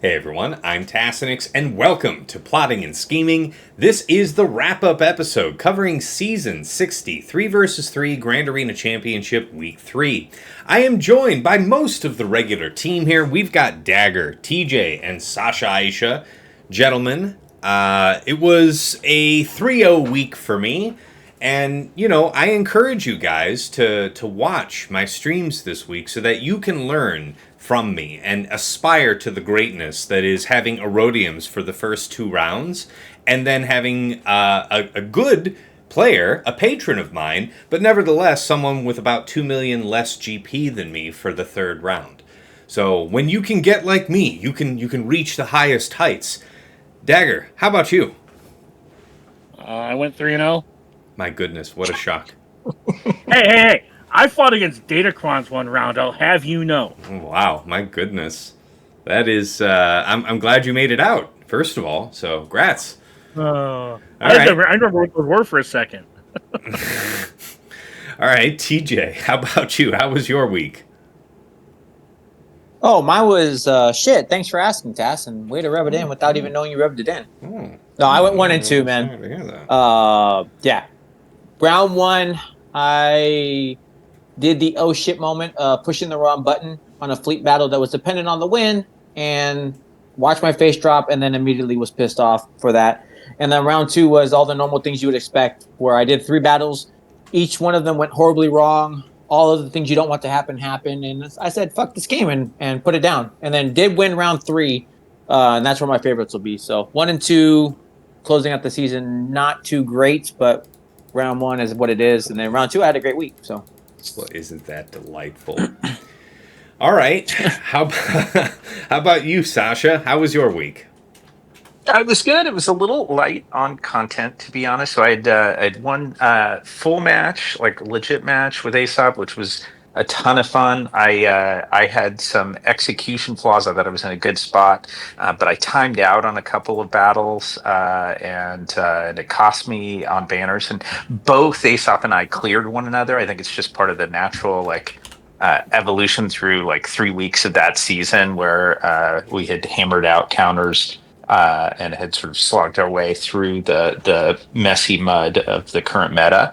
Hey everyone, I'm Tassinix, and welcome to Plotting and Scheming. This is the wrap-up episode covering Season 60, 3 vs 3 Grand Arena Championship Week 3. I am joined by most of the regular team here. We've got Dagger, TJ, and Sasha Aisha. Gentlemen, it was a 3-0 week for me. And, I encourage you guys to watch my streams this week so that you can learn from me and aspire to the greatness that is having Erodiums for the first 2 rounds and then having a good player, a patron of mine, but nevertheless someone with about 2 million less GP than me for the 3rd round. So when you can get like me, you can reach the highest heights. Dagger, how about you? I went 3-0. My goodness, what a shock. Hey. I fought against Datacrons one round, I'll have you know. Wow, my goodness. That is, I'm glad you made it out, first of all, so grats. I remember what those were for a second. All right, TJ, how about you? How was your week? Oh, mine was shit. Thanks for asking, Tass, and way to rub it in without even knowing you rubbed it in. No, I went 1 and 2, man. Sorry to hear that. Yeah. Round 1, I did the oh shit moment, pushing the wrong button on a fleet battle that was dependent on the win, and watched my face drop, and then immediately was pissed off for that. And then round 2 was all the normal things you would expect, where I did 3 battles. Each one of them went horribly wrong. All of the things you don't want to happen. And I said, fuck this game and put it down. And then did win round 3, and that's where my favorites will be. So 1 and 2, closing out the season, not too great, but round 1 is what it is. And then round 2, I had a great week, so. Well, isn't that delightful? All right. How about you, Sasha? How was your week? It was good. It was a little light on content, to be honest. So I had one full match, like legit match with Aesop, which was a ton of fun. I had some execution flaws. I thought I was in a good spot, but I timed out on a couple of battles, and it cost me on banners. And both Aesop and I cleared one another. I think it's just part of the natural evolution through 3 weeks of that season where we had hammered out counters. And had sort of slogged our way through the messy mud of the current meta.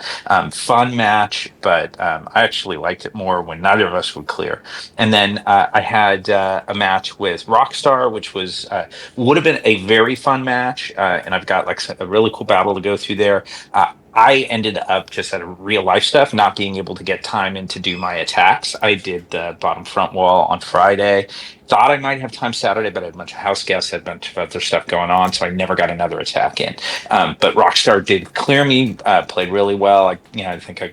Fun match, but I actually liked it more when neither of us would clear. And then I had a match with Rockstar, which would have been a very fun match. And I've got a really cool battle to go through there. I ended up just out of real life stuff, not being able to get time in to do my attacks. I did the bottom front wall on Friday. Thought I might have time Saturday, but I had a bunch of house guests, had a bunch of other stuff going on, so I never got another attack in. But Rockstar did clear me, played really well. I think I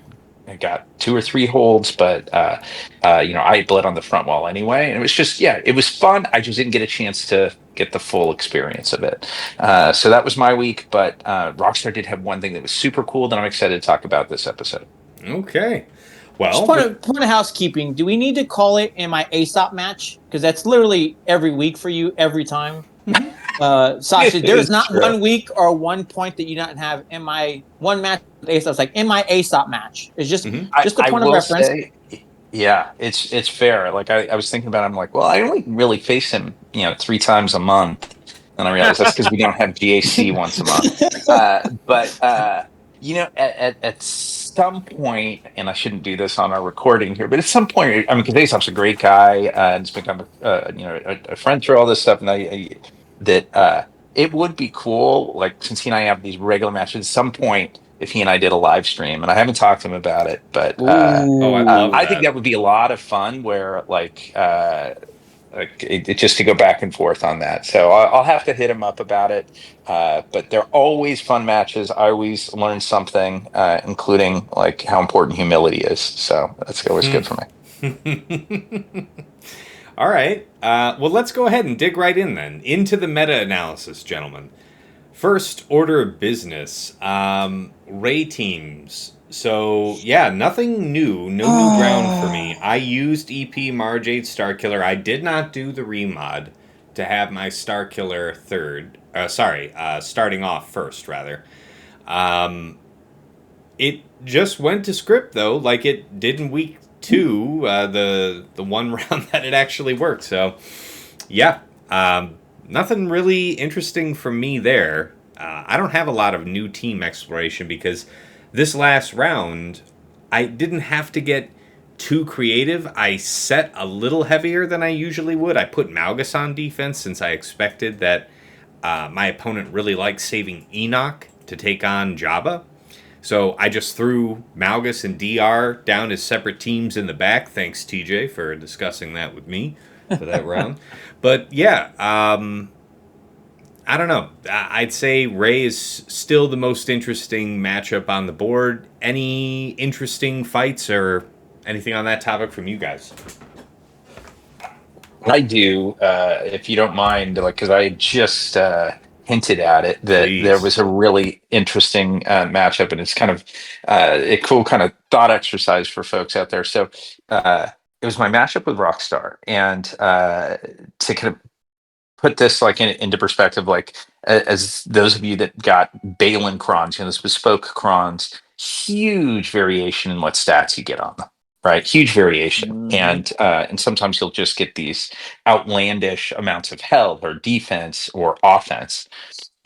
got 2 or 3 holds, but I bled on the front wall anyway, and it was just it was fun. I just didn't get a chance to get the full experience of it. So that was my week, but Rockstar did have one thing that was super cool that I'm excited to talk about this episode. Okay. Well, just point of housekeeping. Do we need to call it in my Aesop match? Because that's literally every week for you, every time. Sasha, there is not 1 week or 1 point that you don't have in my one match with Aesop. It's like in my Aesop match. It's just just a point of reference. Yeah, it's fair. I was thinking about it, I'm like, well, I only really face him, 3 times a month. And I realized that's because we don't have GAC once a month. But at some point, and I shouldn't do this on our recording here, but at some point, because Aesop's a great guy, and it's become a friend through all this stuff, and it would be cool, since he and I have these regular matches, at some point, if he and I did a live stream, and I haven't talked to him about it, but I think that would be a lot of fun, where just to go back and forth on that. So I'll have to hit him up about it. But they're always fun matches. I always learn something, including how important humility is. So that's always good for me. All right. Well, let's go ahead and dig right in then into the meta-analysis, gentlemen. First order of business, Ray teams. So, nothing new. No new ground for me. I used EP Marjade Starkiller. I did not do the remod to have my Starkiller starting off first, rather. It just went to script, though, like it did in week 2, the one round that it actually worked. So, Nothing really interesting for me there. I don't have a lot of new team exploration because this last round, I didn't have to get too creative. I set a little heavier than I usually would. I put Malgus on defense since I expected that my opponent really likes saving Enoch to take on Jabba. So I just threw Malgus and DR down as separate teams in the back. Thanks, TJ, for discussing that with me for that round. But yeah, I don't know. I'd say Ray is still the most interesting matchup on the board. Any interesting fights or anything on that topic from you guys? I do, if you don't mind, like, because I just hinted at it that there Please. was a really interesting matchup, and it's kind of a cool kind of thought exercise for folks out there. So it was my matchup with Rockstar, and to kind of put this like into perspective, like as those of you that got Balin crons, this bespoke crons, huge variation in what stats you get on them, right? Huge variation, Hmm. and sometimes you'll just get these outlandish amounts of health or defense or offense.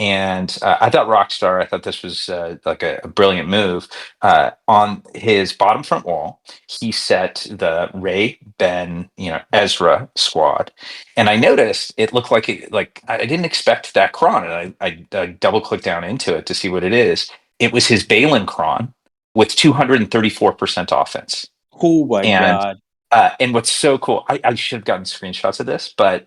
And I thought Rockstar, I thought this was like a brilliant move. On his bottom front wall, he set the Ray, Ben, Ezra squad, and I noticed it looked like like I didn't expect that cron, and I double clicked down into it to see what it is. It was his Balin cron with 234% offense, Oh my and god. and what's so cool, I should have gotten screenshots of this, but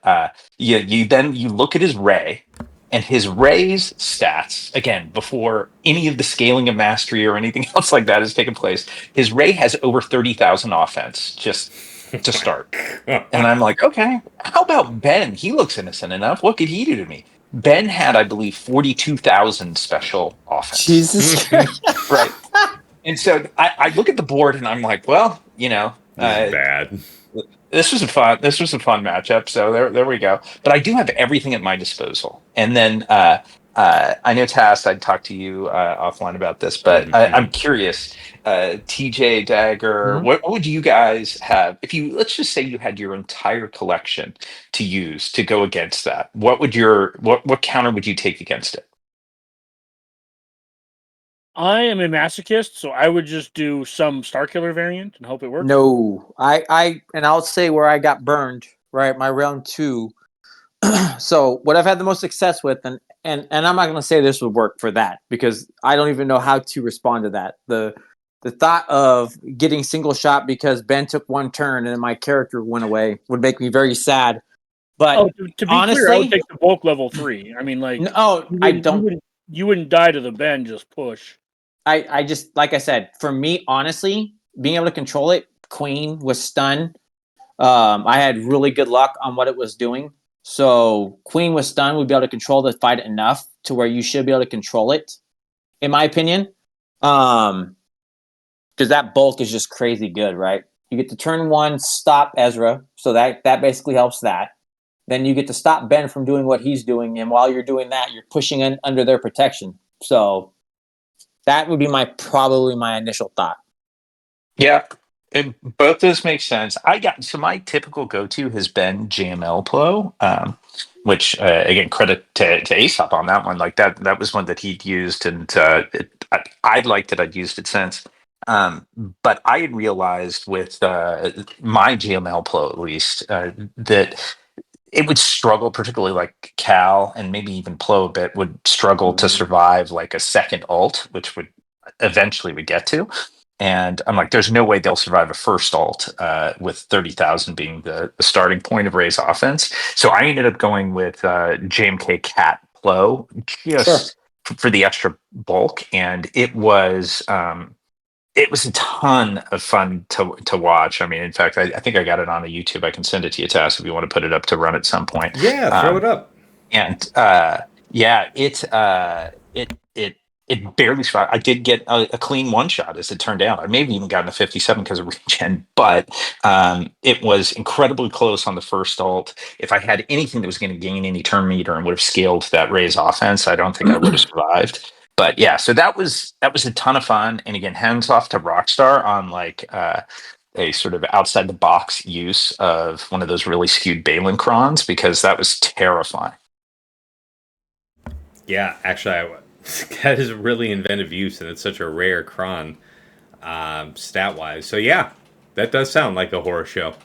you look at his Ray, and his Ray's stats, again, before any of the scaling of mastery or anything else like that has taken place, his Ray has over 30,000 offense just to start. And I'm like, okay, how about Ben? He looks innocent enough. What could he do to me? Ben had, I believe, 42,000 special offense. Jesus Christ. Right. And so I look at the board and I'm like, well, This is bad. this was a fun matchup. So there we go. But I do have everything at my disposal. And then I know Tass, I'd talk to you offline about this, but I'm curious, TJ Dagger, Mhm. what would you guys have if you, let's just say you had your entire collection to use to go against that? What would what counter would you take against it? I am a masochist, so I would just do some Starkiller variant and hope it works. No, and I'll say where I got burned, right? My round two. So what I've had the most success with, and I'm not going to say this would work for that because I don't even know how to respond to that. The thought of getting single shot because Ben took one turn and my character went away would make me very sad. But Oh, to be clear, I would honestly, take the bulk level 3. I mean, like no, you I wouldn't you don't. wouldn't you wouldn't die to the Ben, just push. I just like I said, for me, honestly, being able to control it, Queen was stunned. I had really good luck on what it was doing. So Queen was stunned. We'd be able to control the fight enough to where you should be able to control it, in my opinion. Because that bulk is just crazy good, right? You get to turn one, stop Ezra, so that basically helps that. Then you get to stop Ben from doing what he's doing, and while you're doing that, you're pushing in under their protection. So that would be probably my initial thought. Yeah, both those make sense. So my typical go-to has been JML Plo, which again, credit to Aesop on that one. Like that was one that he'd used, and I liked it. I'd used it since. Um, but I had realized with my GML Plo at least that it would struggle, particularly like Cal and maybe even Plo a bit would struggle to Mhm. survive like a second alt, which would eventually we get to. And I'm like, there's no way they'll survive a first alt with 30,000 being the starting point of Ray's offense. So I ended up going with JMK Cat Plo Sure. just for the extra bulk. And it was a ton of fun to watch. I mean, in fact, I think I got it on a YouTube. I can send it to you, Tass, if you want to put it up to run at some point. Yeah, throw it Um, up. and yeah, it barely survived. I did get a clean one shot, as it turned out. I maybe even gotten a 57 because of regen, but it was incredibly close on the first ult. If I had anything that was going to gain any turn meter and would have scaled that Ray's offense, I don't think I would have survived. But yeah, so that was a ton of fun. And again, hands off to Rockstar on like a sort of outside the box use of one of those really skewed Balin crons because that was terrifying. Yeah, actually, that is a really inventive use, and it's such a rare cron, stat wise. So yeah, that does sound like a horror show.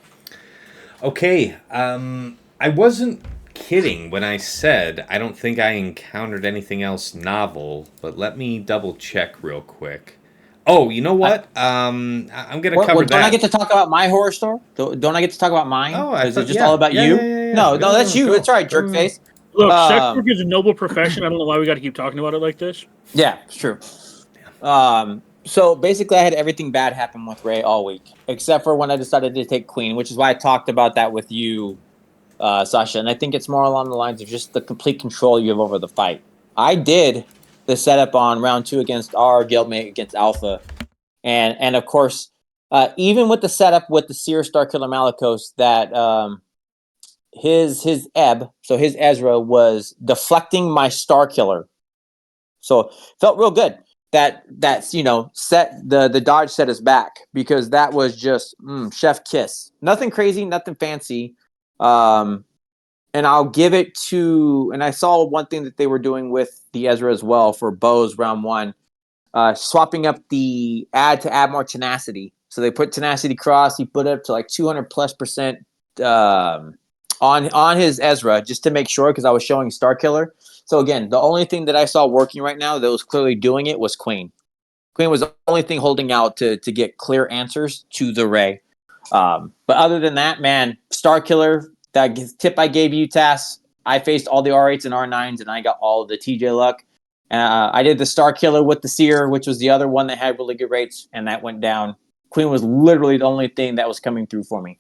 Okay, I wasn't kidding when I said I don't think I encountered anything else novel, but let me double check real quick. Oh, you know what? I'm gonna cover Don't I that. get to talk about my horror story? Don't I get to talk about mine? Oh, I Is it thought, just all yeah, about yeah, yeah, you? yeah, yeah. No, that's you. Go, That's all right, go, jerk go, go. face. Look, sex work Um, is a noble profession. I don't know why we got to keep talking about it like this. yeah, it's true. So basically, I had everything bad happen with Ray all week, except for when I decided to take Queen, which is why I talked about that with you, Sasha. And I think it's more along the lines of just the complete control you have over the fight. I did the setup on round 2 against our guildmate against Alpha, and of course, even with the setup with the Seer Starkiller Malikos, that his Ebb, so his Ezra was deflecting my Starkiller, so felt real good. That's set the dodge set us back because that was just chef kiss. Nothing crazy, nothing fancy. Um, and I'll give it to. And I saw one thing that they were doing with the Ezra as well for Bows round 1, swapping up the to add more tenacity. So they put tenacity cross. He put it up to like 200+% on his Ezra just to make sure because I was showing Star Killer. So again, the only thing that I saw working right now that was clearly doing it was Queen. Queen was the only thing holding out to get clear answers to the Ray. But other than that, man, Star Killer, that tip I gave you, Tass, I faced all the R8s and R9s, and I got all of the TJ luck. I did the Star Killer with the Seer, which was the other one that had really good rates, and that went down. Queen was literally the only thing that was coming through for me.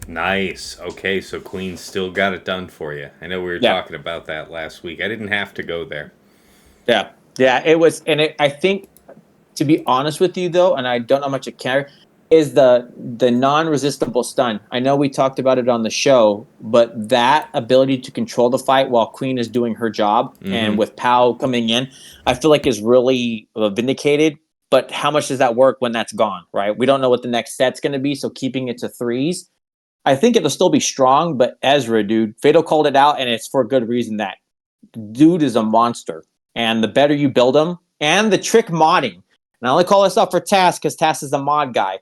Nice. Okay, so Queen still got it done for you. I know we were Yeah. talking about that last week. I didn't have to go there. Yeah, it was, and I think, to be honest with you though, and I don't know much I care, is the non-resistible stun. I know we talked about it on the show, but that ability to control the fight while Queen is doing her job, and with Pow coming in, I feel like is really vindicated. But how much does that work when that's gone, right? We don't know what the next set's going to be, so keeping it to 3s, I think it'll still be strong. But Ezra, dude, Fatal called it out, and it's for a good reason. That dude is a monster, and the better you build him, and the trick modding. And I only call this out for Tass because Tass is a mod guy.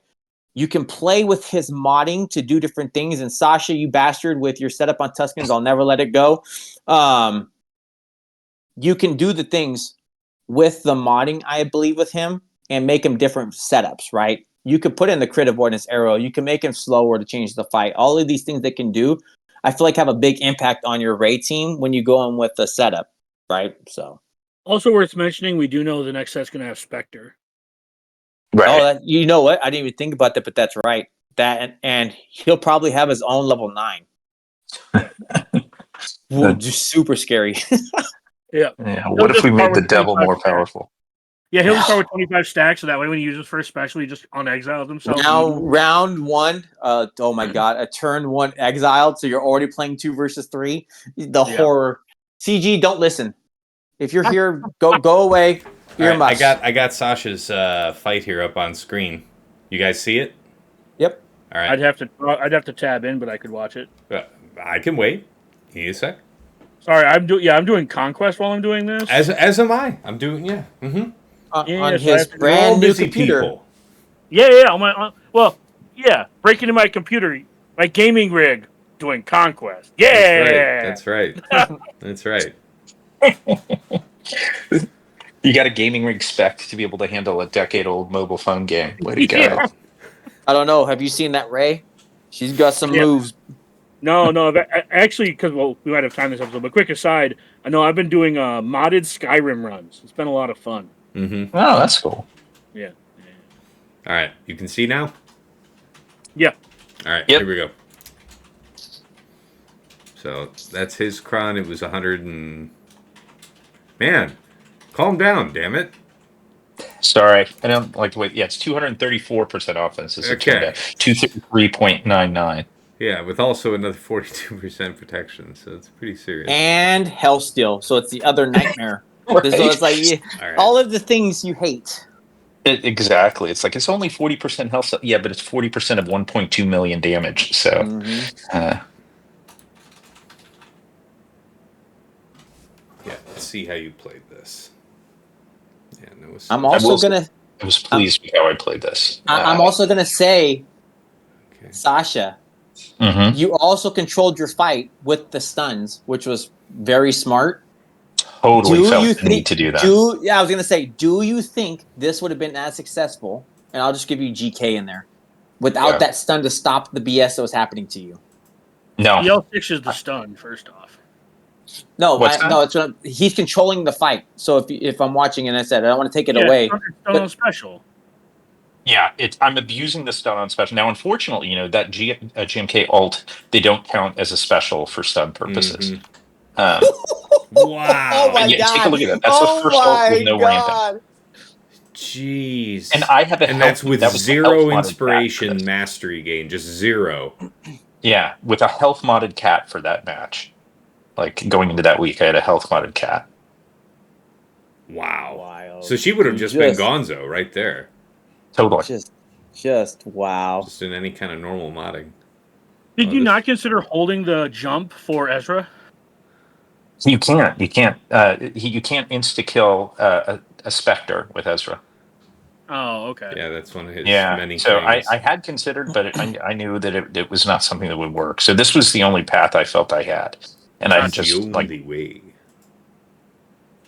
You can play with his modding to do different things. And Sasha, you bastard, with your setup on Tuscans, I'll never let it go. You can do the things with the modding, I believe, with him and make him different setups, right? You could put in the crit avoidance arrow. You can make him slower to change the fight. All of these things they can do, I feel like have a big impact on your raid team when you go in with the setup, right? So. Also worth mentioning, we do know the next set's going to have Spectre. Right. Oh, you know what? I didn't even think about that, but that's right. That and he'll probably have his own level 9. Whoa, just super scary. Yeah. Yeah. He'll What if just we start made the with devil 25 more stacks. powerful? Yeah, he'll just start with 25 stacks, so that way when he uses first special, he just unexiles himself. Now, round 1, oh my god, a turn 1 exiled, so you're already playing 2 versus 3. The horror. CG, don't listen. If you're here, go away. Earmuffs. I got Sasha's fight here up on screen. You guys see it? Yep. All right. I'd have to tab in, but I could watch it. I can wait. Give me a sec. Sorry, I'm doing Conquest while I'm doing this. As am I. I'm doing On his brand new computer. People. Yeah. Breaking into my computer, my gaming rig, doing Conquest. Yeah, That's right. That's right. You got a gaming rig spec to be able to handle a decade-old mobile phone game. Way to go. Yeah. I don't know. Have you seen that Ray? She's got some moves. No. Actually, because we might have time this episode. But quick aside, I know I've been doing modded Skyrim runs. It's been a lot of fun. Mm-hmm. Oh, that's cool. Yeah. All right. You can see now? Yeah. All right. Yep. Here we go. So that's his cron. It was 100 and... Man, calm down, damn it. Sorry, I don't like the way. Yeah, it's 234% offense. It's Okay. 233.99. Yeah, with also another 42% protection, so it's pretty serious. And Hellsteel, so it's the other nightmare. Right. So it's like all of the things you hate. Exactly. It's like it's only 40% health. Yeah, but it's 40% of 1.2 million damage. So, Yeah. Let's see how you played this. Yeah, no. I'm also gonna. I was pleased with how I played this. I'm also gonna say, Okay. Sasha, Mhm. you also controlled your fight with the stuns, which was very smart. Totally Do felt you the need think? to do that. I was gonna say, do you think this would have been as successful? And I'll just give you GK in there without Yeah. that stun to stop the BS that was happening to you. No. The L6 is the stun, first off. No, What's that? no, he's controlling the fight. So if I'm watching and I said I don't want to take it Yeah, away, it's stun but on special. Yeah, I'm abusing the stun on special. Now, unfortunately, that GMK alt, they don't count as a special for stun purposes. Um, oh Wow. my yeah, take a god, look at that. That's the oh first alt with my no ramping. god. Jeez. And I have a And that's with that was a health zero modded cat for inspiration this. mastery gain, just zero. Yeah, with a health modded cat for that match. Like going into that week, I had a health modded cat. Wow. Wild. So she would have just been Gonzo right there, Totally. Just wow. just in any kind of normal modding. Did Oh, you this- not consider holding the jump for Ezra? You can't. You can't insta kill a Spectre with Ezra. Oh, okay. Yeah, that's one of his Yeah. many So things. I had considered, but I knew that it was not something that would work. So this was the only path I felt I had, and I That's the just only way.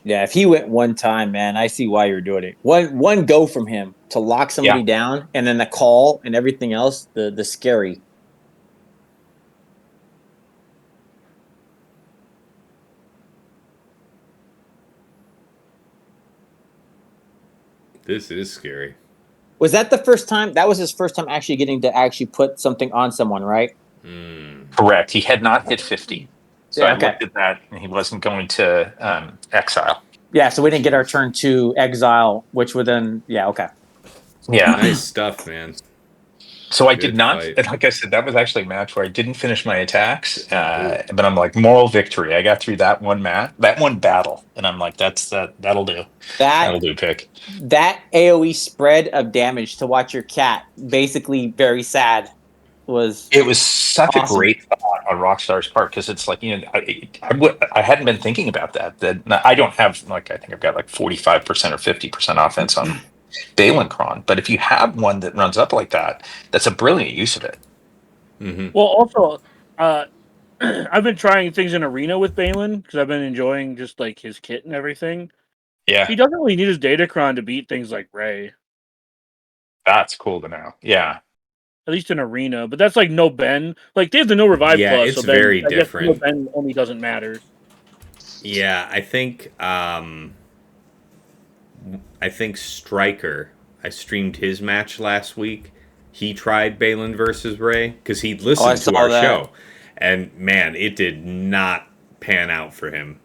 Yeah, if he went one time, man, I see why you're doing it. One go from him to lock somebody down, and then the call and everything else, the scary. This is scary. Was that the first time? That was his first time actually getting to actually put something on someone, right? correct. He had not hit 50. So Yeah, I okay. looked at that, and he wasn't going to exile. Yeah, so we didn't get our turn to exile, which would then, yeah, okay. Yeah. Nice stuff, man. So I Good did not, fight. and like I said, that was actually a match where I didn't finish my attacks, but I'm like, moral victory. I got through that one battle, and I'm like, that'll do. That'll do, pick. That AoE spread of damage to watch your cat basically very sad was. It was such awesome. a great thought on Rockstar's part because it's like, I hadn't been thinking about that. That I don't have I think I've got like 45% or 50% offense on Balenkron, but if you have one that runs up like that, that's a brilliant use of it. Mm-hmm. Well, also, I've been trying things in Arena with Balin because I've been enjoying just like his kit and everything. Yeah, He doesn't really need his Datacron to beat things like Ray, that's cool to know. Yeah, at least in Arena. But that's like no Ben. Like they have the no revive Yeah, plus, it's so then very I guess different. no Ben only doesn't matter. Yeah, I think Stryker. I streamed his match last week. He tried Balin versus Ray because he'd listened to our show, and man, it did not pan out for him.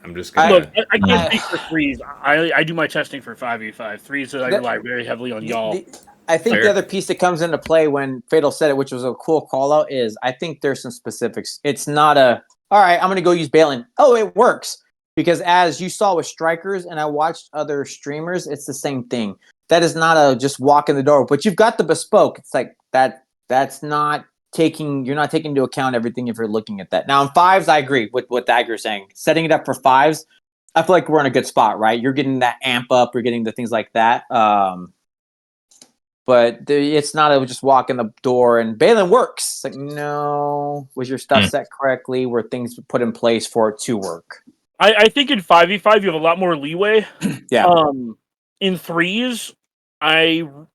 I'm just gonna Look. I can't speak for threes. I do my testing for 5v5 threes, so I rely very heavily on y'all. I think Fair. the other piece that comes into play when Fatal said it, which was a cool call out, is I think there's some specifics. It's not all right, I'm going to go use Balin. Oh, it works. Because as you saw with Strikers and I watched other streamers, it's the same thing. That is not a just walk in the door, but you've got the bespoke. It's like that's not you're not taking into account everything if you're looking at that. Now in fives, I agree with what Dagger's saying. Setting it up for fives, I feel like we're in a good spot, right? You're getting that amp up, you're getting the things like that. But it's not a just walk in the door and Balin works. It's like, no, was your stuff set correctly? Were things put in place for it to work? I think in 5v5 you have a lot more leeway. Yeah. In threes, I'm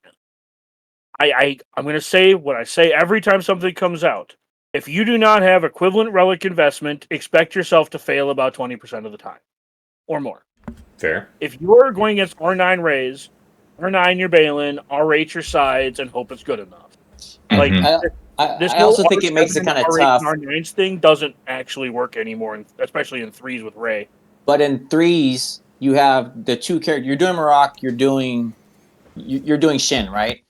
gonna say what I say every time something comes out. If you do not have equivalent relic investment, expect yourself to fail about 20% of the time. Or more. fair. If you're going against R9 Rays, R9 your Balin, R8 your sides, and hope it's good enough. Like this I also think it makes it R7, kind of R8, tough. and R9's thing doesn't actually work anymore, especially in threes with Ray. But in threes, you have the two characters. You're doing Marok. You're doing Shin, right?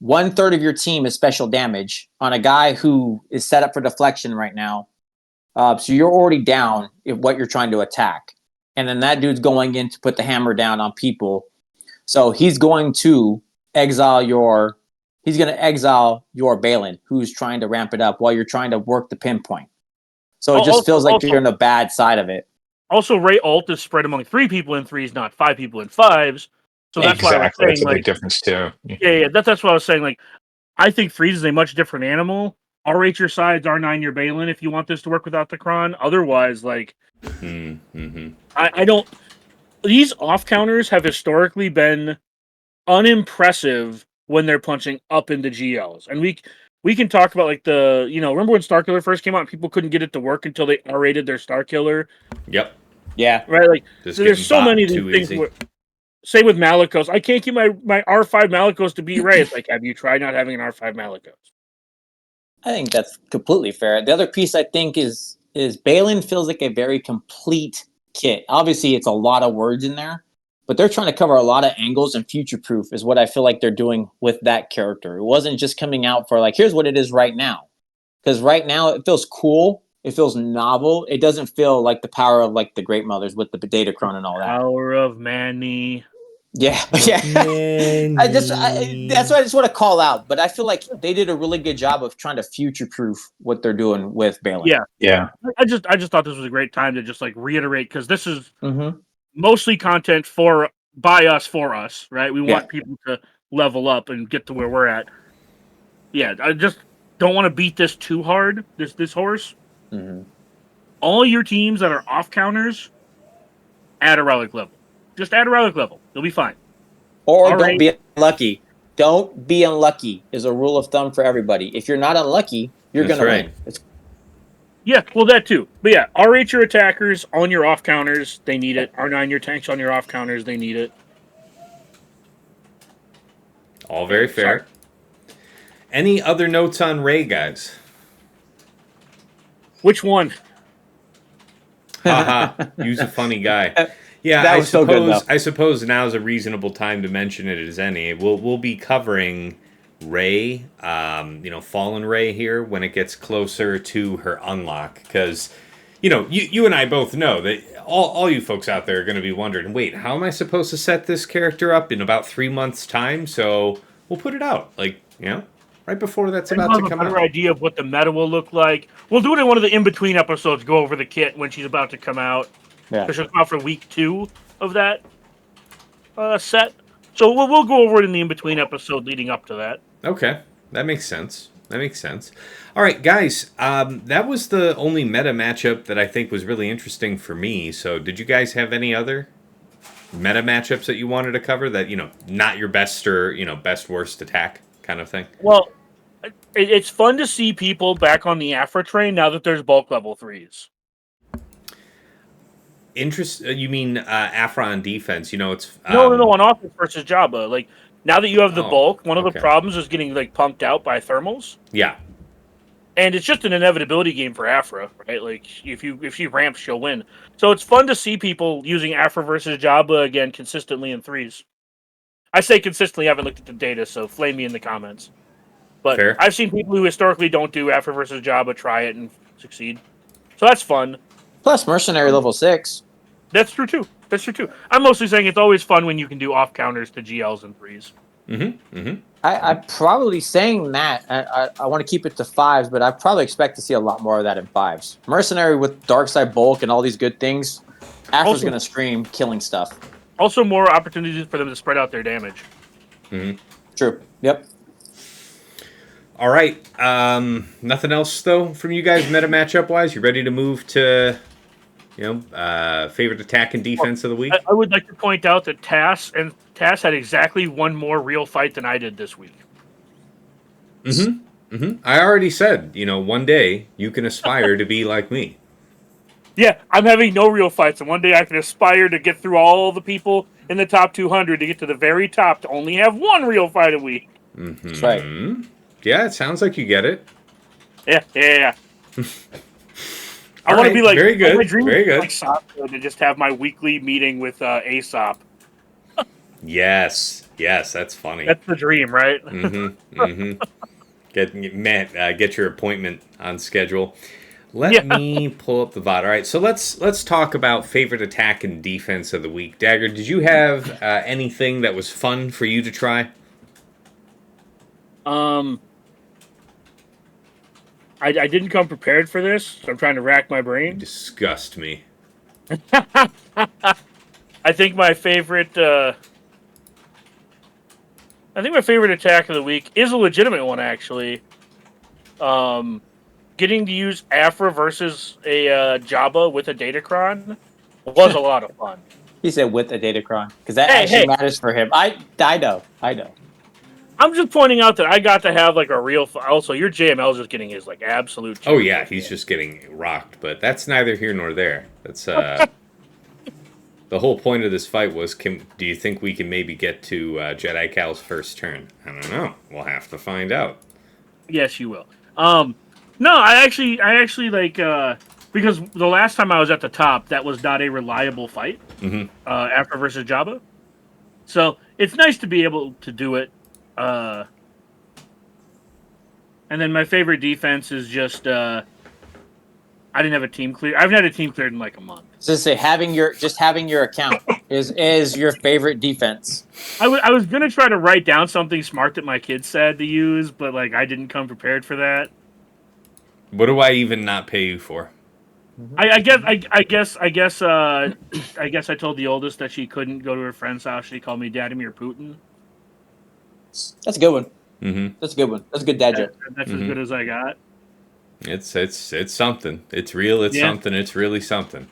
1/3 of your team is special damage on a guy who is set up for deflection right now. So you're already down if what you're trying to attack, and then that dude's going in to put the hammer down on people. So he's going to exile your Balin, who's trying to ramp it up while you're trying to work the pinpoint. So it just feels like you're on the bad side of it. Also, Ray ult is spread among 3 people in 3s, not 5 people in 5s. So that's why I was Exactly. That's saying, a big like, difference too. that's what I was saying. Like, I think Freeze is a much different animal. R8 your sides, R9 your Balin if you want this to work without the Kron. Otherwise, like, I don't. These off counters have historically been unimpressive when they're punching up into GLs, and we can talk about like remember when Starkiller first came out and people couldn't get it to work until they R-rated their Starkiller, Yep. Yeah. right? Like, Just there's getting so many of bopped these too things easy. where, say with Malikos, I can't keep my R5 Malikos to beat Ray. It's like, have you tried not having an R5 Malikos? I think that's completely fair. The other piece I think is Balin feels like a very complete kit. Obviously, it's a lot of words in there, but they're trying to cover a lot of angles and future proof is what I feel like they're doing with that character. It wasn't just coming out for like, here's what it is right now. Because right now it feels cool. It feels novel. It doesn't feel like the power of like the Great Mothers with the Datacron and all that. Power of Manny. Yeah, yeah. That's what I just want to call out. But I feel like they did a really good job of trying to future proof what they're doing with Balin. Yeah. I just thought this was a great time to just like reiterate, because this is Mm-hmm. mostly content by us for us, right? We want people to level up and get to where we're at. Yeah, I just don't want to beat this too hard. This horse. Mm-hmm. All your teams that are off counters, add a relic level. Just add a relic level. You'll be fine. Or don't be unlucky. Don't be unlucky is a rule of thumb for everybody. If you're not unlucky, you're going to win. Yeah, well, that too. But yeah, R8 your attackers on your off counters, they need it. R9 your tanks on your off counters, they need it. All very fair. Any other notes on Ray, guys? Which one? Haha, you's a funny guy. Yeah, that was so good, though. I suppose now is a reasonable time to mention it as any. We'll be covering Ray, Fallen Ray here when it gets closer to her unlock, because you and I both know that all you folks out there are going to be wondering, wait, how am I supposed to set this character up in about 3 months' time? So we'll put it out, right before that's about to come out. A better idea of what the meta will look like. We'll do it in one of the in-between episodes, go over the kit when she's about to come out. Yeah. Because she'll come out for week 2 of that set. So we'll go over it in the in-between episode leading up to that. Okay, that makes sense. All right, guys, that was the only meta matchup that I think was really interesting for me. So did you guys have any other meta matchups that you wanted to cover that, not your best or, best worst attack kind of thing? Well, it's fun to see people back on the Afra train now that there's bulk level 3s. You mean Afra on defense? It's No, on offense versus Jabba. Like, now that you have the bulk, one of the okay. problems is getting like punked out by thermals. Yeah. And it's just an inevitability game for Afra, right? Like, if she ramps, she'll win. So it's fun to see people using Afra versus Jabba again consistently in 3s. I say consistently, I haven't looked at the data, so flame me in the comments. But fair. I've seen people who historically don't do Afra versus Jabba try it and succeed. So that's fun. Plus Mercenary level 6. That's true too. I'm mostly saying it's always fun when you can do off counters to GLs and 3s. I'm probably saying that. I want to keep it to 5s, but I probably expect to see a lot more of that in 5s. Mercenary with Dark Side Bulk and all these good things, Afra's going to scream killing stuff. Also, more opportunities for them to spread out their damage. True. Yep. All right. Nothing else, though, from you guys meta matchup-wise? You ready to move to, favorite attack and defense of the week? I would like to point out that Tass had exactly one more real fight than I did this week. I already said, one day you can aspire to be like me. Yeah, I'm having no real fights, and one day I can aspire to get through all the people in the top 200 to get to the very top to only have one real fight a week. That's right. Yeah, it sounds like you get it. Yeah. I want to be like very good. My dream very good. Like Sasha, to just have my weekly meeting with Aesop. Yes, that's funny. That's the dream, right? Get your appointment on schedule. Let me pull up the VOD. All right, so let's talk about favorite attack and defense of the week. Dagger, did you have anything that was fun for you to try? I didn't come prepared for this, so I'm trying to rack my brain. You disgust me. I think my favorite. I think my favorite attack of the week is a legitimate one, actually. Getting to use Afra versus a Jabba with a Datacron was a lot of fun. He said with a Datacron because that Hey, actually hey, matters for him. I know. I'm just pointing out that I got to have like a real. Also, your JML is just getting his like absolute. Oh yeah, cherry he's pick. just getting rocked, but that's neither here nor there. That's the whole point of this fight was: do you think we can maybe get to Jedi Cal's first turn? I don't know. We'll have to find out. Yes, you will. No, I actually like because the last time I was at the top, that was not a reliable fight. Mm-hmm. After versus Jabba, so it's nice to be able to do it. And then my favorite defense is just I didn't have a team clear. I haven't had a team cleared in like a month. So say having your account is your favorite defense. I was gonna try to write down something smart that my kids said to use, but like I didn't come prepared for that. What do I even not pay you for? I guess I told the oldest that she couldn't go to her friend's house. She called me Vladimir Putin. That's a good one. Mm-hmm. That's a good one. That's a good dad joke. That's as good as I got. It's something. It's real. It's Yeah. something. It's really something.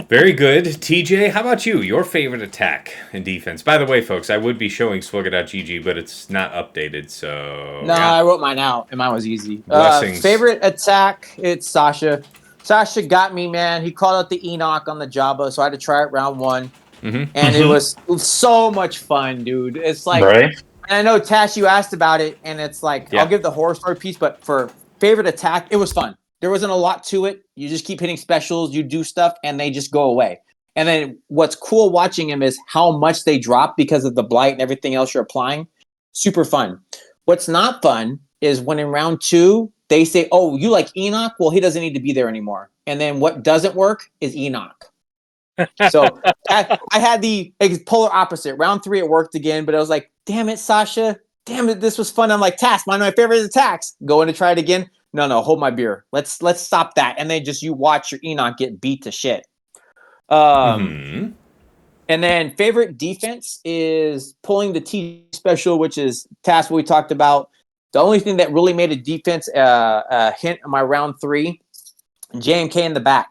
Very good. TJ, how about you? Your favorite attack and defense? By the way, folks, I would be showing Swugga.gg, but it's not updated, so... No, yeah. I wrote mine out, and mine was easy. Blessings. Favorite attack? It's Sasha. Sasha got me, man. He called out the Enoch on the Jabba, so I had to try it round one, Mm-hmm. and it was so much fun, dude. It's like, Right? and I know Tash, you asked about it, and it's like Yeah. I'll give the horror story piece, but for favorite attack, it was fun. There wasn't a lot to it. You just keep hitting specials, you do stuff, and they just go away. And then what's cool watching him is how much they drop because of the blight and everything else you're applying. Super fun. What's not fun is when in round two, they say, oh, you like Enoch? Well, he doesn't need to be there anymore. And then what doesn't work is Enoch. So I had the polar opposite. Round three, it worked again, but I was like, damn it, Sasha. Damn it, this was fun. I'm like, Task, one of my favorite attacks. Going to try it again. No, hold my beer. Let's stop that. And then just you watch your Enoch get beat to shit. And then favorite defense is pulling the T special, which is Task what we talked about. The only thing that really made a defense hint in my round three, JMK in the back.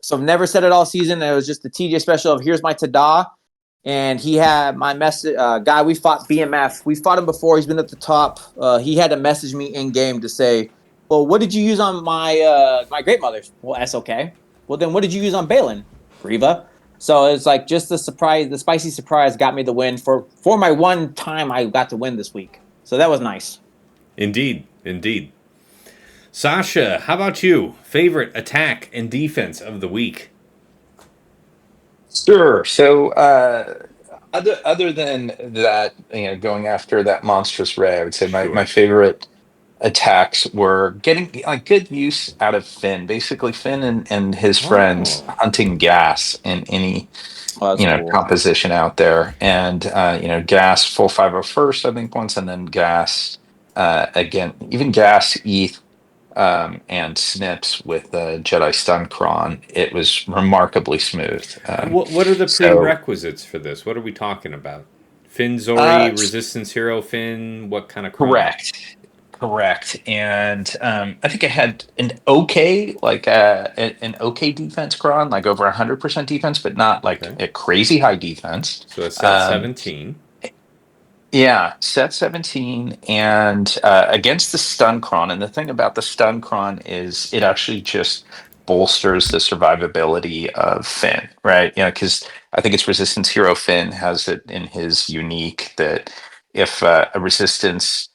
So I've never said it all season. It was just the TJ special of here's my Tada. And he had my message guy. We fought BMF. We fought him before. He's been at the top. He had to message me in game to say, well, what did you use on my my great mothers? Well, that's okay. Well, then what did you use on Balin? Riva. So it's like just the surprise, the spicy surprise got me the win for my one time I got to win this week. So that was nice. Indeed. Sasha, how about you? Favorite attack and defense of the week? Sure. So, other than that, going after that monstrous ray, I would say Sure. my favorite attacks were getting like good use out of Finn. Basically, Finn and his friends hunting gas in any Cool. composition out there, and gas full 501st, I think once, and then gas again, even gas ETH. And snips with the Jedi Stun Cron, it was remarkably smooth. What are the prerequisites for this? What are we talking about? Finn Zori, Resistance Hero Finn, what kind of Cron? Correct. And I think I had an okay, an okay defense Cron, like over 100% defense, but not like a crazy high defense. So that's set 17. Yeah, set 17 and against the stun cron. And the thing about the stun cron is it actually just bolsters the survivability of Finn, right? Because I think it's Resistance Hero Finn has it in his unique that if a resistance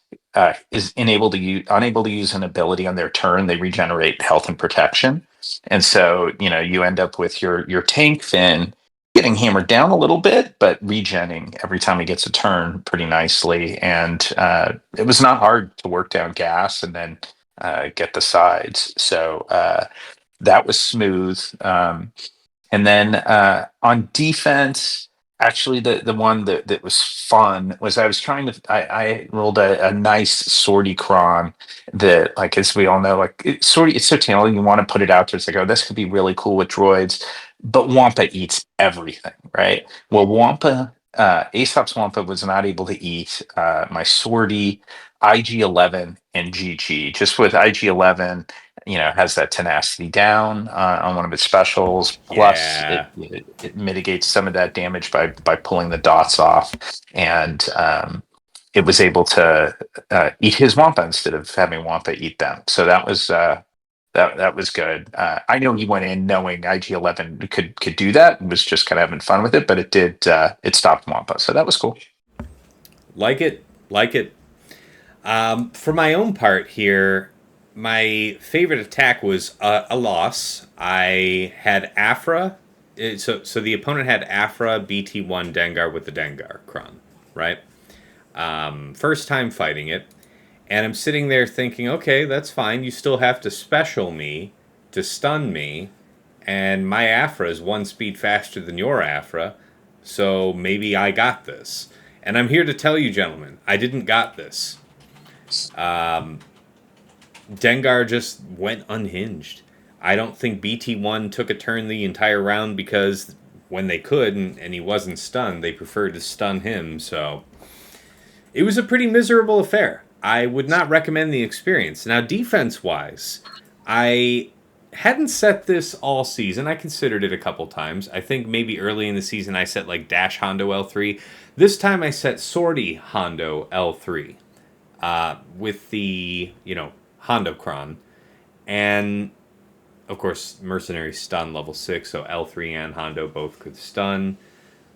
is unable to use an ability on their turn, they regenerate health and protection. And so, you end up with your tank Finn getting hammered down a little bit, but regenning every time he gets a turn pretty nicely. And it was not hard to work down gas and then get the sides. So that was smooth. And then on defense, Actually, the one that was fun was I was trying to I rolled a nice sortie cron that, like, as we all know, like sortie, it's so talented, you want to put it out there. It's like, oh, this could be really cool with droids, but Wampa eats everything, right? Well, Wampa, Aesop's Wampa was not able to eat my sortie, IG-11, and GG. Just with IG-11, has that tenacity down on one of its specials. Plus, Yeah. it mitigates some of that damage by pulling the dots off, and it was able to eat his Wampa instead of having Wampa eat them. So that was that was good. I know he went in knowing IG-11 could do that and was just kind of having fun with it, but it did it stopped Wampa, so that was cool. Like it. Like it. For my own part here, my favorite attack was a loss. I had Afra. So the opponent had Afra BT1 Dengar with the Dengar Kron, right? First time fighting it. And I'm sitting there thinking, okay, that's fine. You still have to special me to stun me. And my Afra is one speed faster than your Afra. So maybe I got this. And I'm here to tell you, gentlemen, I didn't got this. Dengar just went unhinged. I don't think BT1 took a turn the entire round because when they could and he wasn't stunned, they preferred to stun him. So it was a pretty miserable affair. I would not recommend the experience. Now, defense-wise, I hadn't set this all season. I considered it a couple times. I think maybe early in the season I set like Dash Hondo L3. This time I set Sortie Hondo L3 with the, Hondo Kron. And, of course, Mercenary stun level 6, so L3 and Hondo both could stun.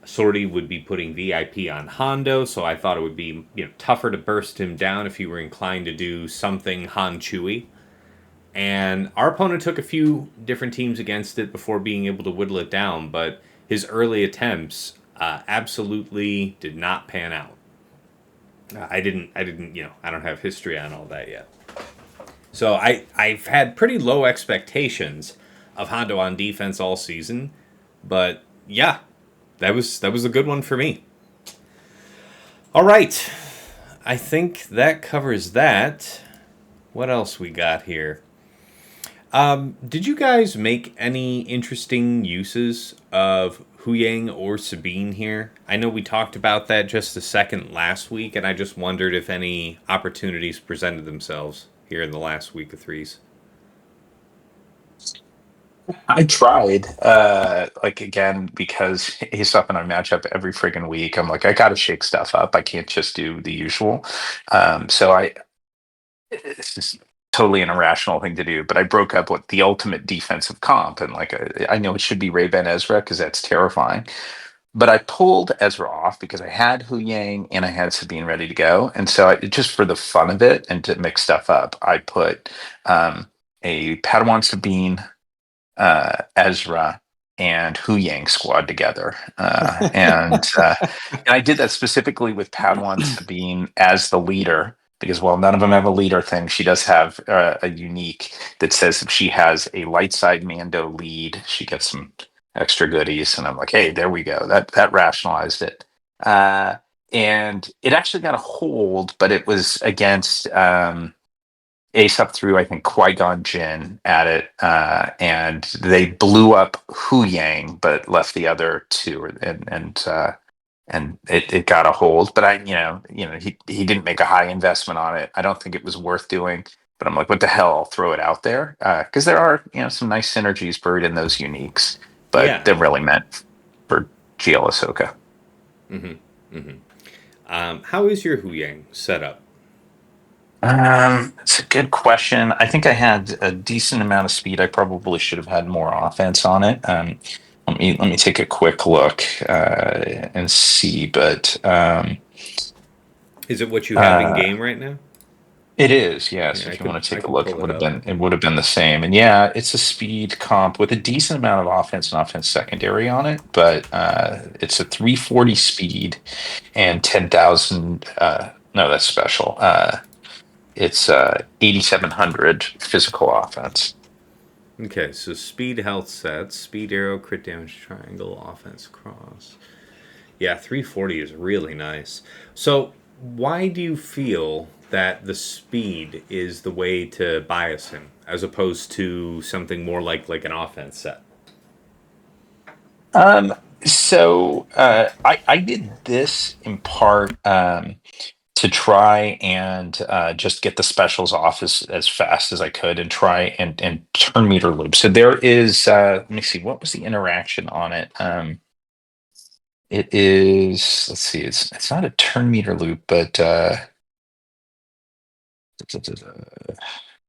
Sortie would be putting VIP on Hondo, so I thought it would be tougher to burst him down if you were inclined to do something Han Chewy. And our opponent took a few different teams against it before being able to whittle it down, but his early attempts absolutely did not pan out. I don't have history on all that yet. So I've had pretty low expectations of Hondo on defense all season, but yeah, that was a good one for me. All right, I think that covers that. What else we got here? Did you guys make any interesting uses of Huyang or Sabine here? I know we talked about that just a second last week, and I just wondered if any opportunities presented themselves here in the last week of threes. I tried, again, because Aesop and I match up every friggin' week. I'm like, I gotta shake stuff up. I can't just do the usual. So it's just totally an irrational thing to do, but I broke up with the ultimate defensive comp, and like, I know it should be Ray Ben Ezra because that's terrifying. But I pulled Ezra off because I had Hu Yang and I had Sabine ready to go. And so just for the fun of it and to mix stuff up, I put a Padawan Sabine, Ezra, and Hu Yang squad together. And I did that specifically with Padawan Sabine as the leader. Because while none of them have a leader thing, she does have a unique that says if she has a light side Mando lead, she gets some extra goodies. And I'm like, hey, there we go. That rationalized it. And it actually got a hold, but it was against Aesop threw, I think, Qui-Gon Jinn at it, and they blew up Hu Yang, but left the other two, and it got a hold. But he didn't make a high investment on it. I don't think it was worth doing. But I'm like, what the hell? I'll throw it out there because there are some nice synergies buried in those uniques, but Yeah. they're really meant for GL Ahsoka. Mm-hmm. Mm-hmm. How is your Huyang set up? It's a good question. I think I had a decent amount of speed. I probably should have had more offense on it. Let me take a quick look and see. But Is it what you have in game right now? it is, yes. Yeah, If you want to I take a could look, pull it up. it would have been the same. And yeah, it's a speed comp with a decent amount of offense and offense secondary on it. But it's a 340 speed and 10,000. No, that's special. It's 8,700 physical offense. Okay, so speed, health sets, speed arrow, crit damage triangle, offense cross. Yeah, 340 is really nice. So, why do you feel that the speed is the way to bias him, as opposed to something more like an offense set? Um, I did this in part to try and just get the specials off as fast as I could and try and turn meter loop. So there is, let me see, what was the interaction on it? It is, let's see, it's not a turn meter loop, but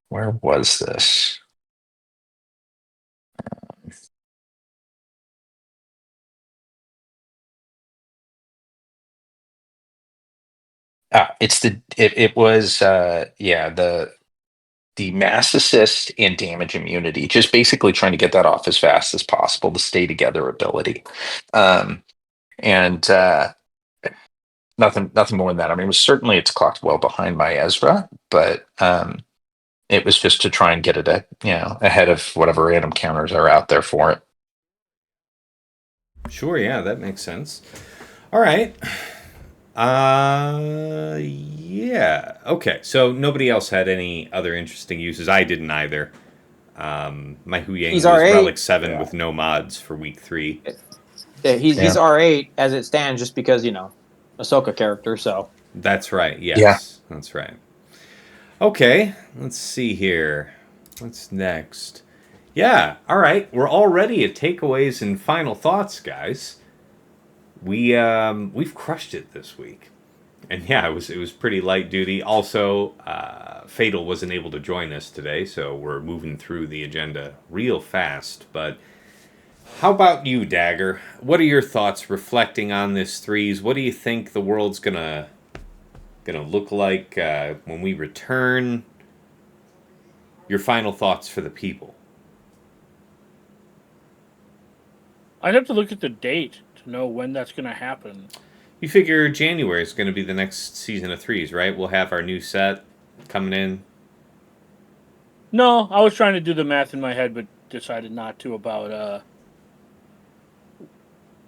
where was this? It was yeah, the mass assist and damage immunity, just basically trying to get that off as fast as possible, the stay together ability. And nothing more than that. I mean, it was certainly, it's clocked well behind my Ezra, but it was just to try and get it ahead of whatever random counters are out there for it. Sure, yeah, that makes sense. All right. Yeah. Okay, so nobody else had any other interesting uses. I didn't either. My Hu Yang He's was R8. Relic 7 Yeah. with no mods for week 3. He's R8 as it stands, just because Ahsoka character. So That's right, yes. Yeah. That's right. Okay, let's see here. What's next? Yeah, all right. We're already at takeaways and final thoughts, guys. We've crushed it this week. And yeah, it was pretty light duty. Also, Fatal wasn't able to join us today, so we're moving through the agenda real fast. But how about you, Dagger? What are your thoughts reflecting on this threes? What do you think the world's gonna look like when we return? Your final thoughts for the people. I'd have to look at the date to know when that's going to happen. You figure January is going to be the next season of threes, right? We'll have our new set coming in. No, I was trying to do the math in my head, but decided not to about.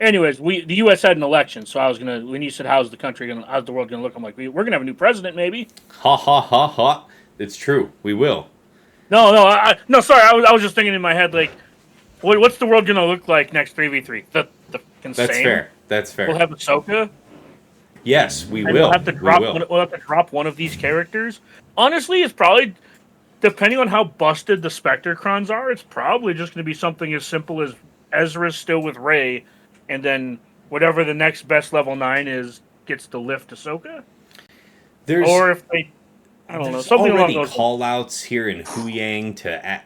Anyways, the U.S. had an election, so I was gonna. When you said how's the world gonna look, I'm like, we're gonna have a new president, maybe. Ha ha ha ha! It's true. We will. No, sorry. I was just thinking in my head, like, what's the world gonna look like next 3v3? The That's same. fair. That's fair. We'll have Ahsoka. Yes, we And will. We'll have to drop one of these characters. Honestly, it's probably, depending on how busted the Spectrocrons are, it's probably just going to be something as simple as Ezra's still with Rey, and then whatever the next best level 9 is gets to lift Ahsoka. Or if they, I don't know, There's something along already those call-outs here in Hu Yang to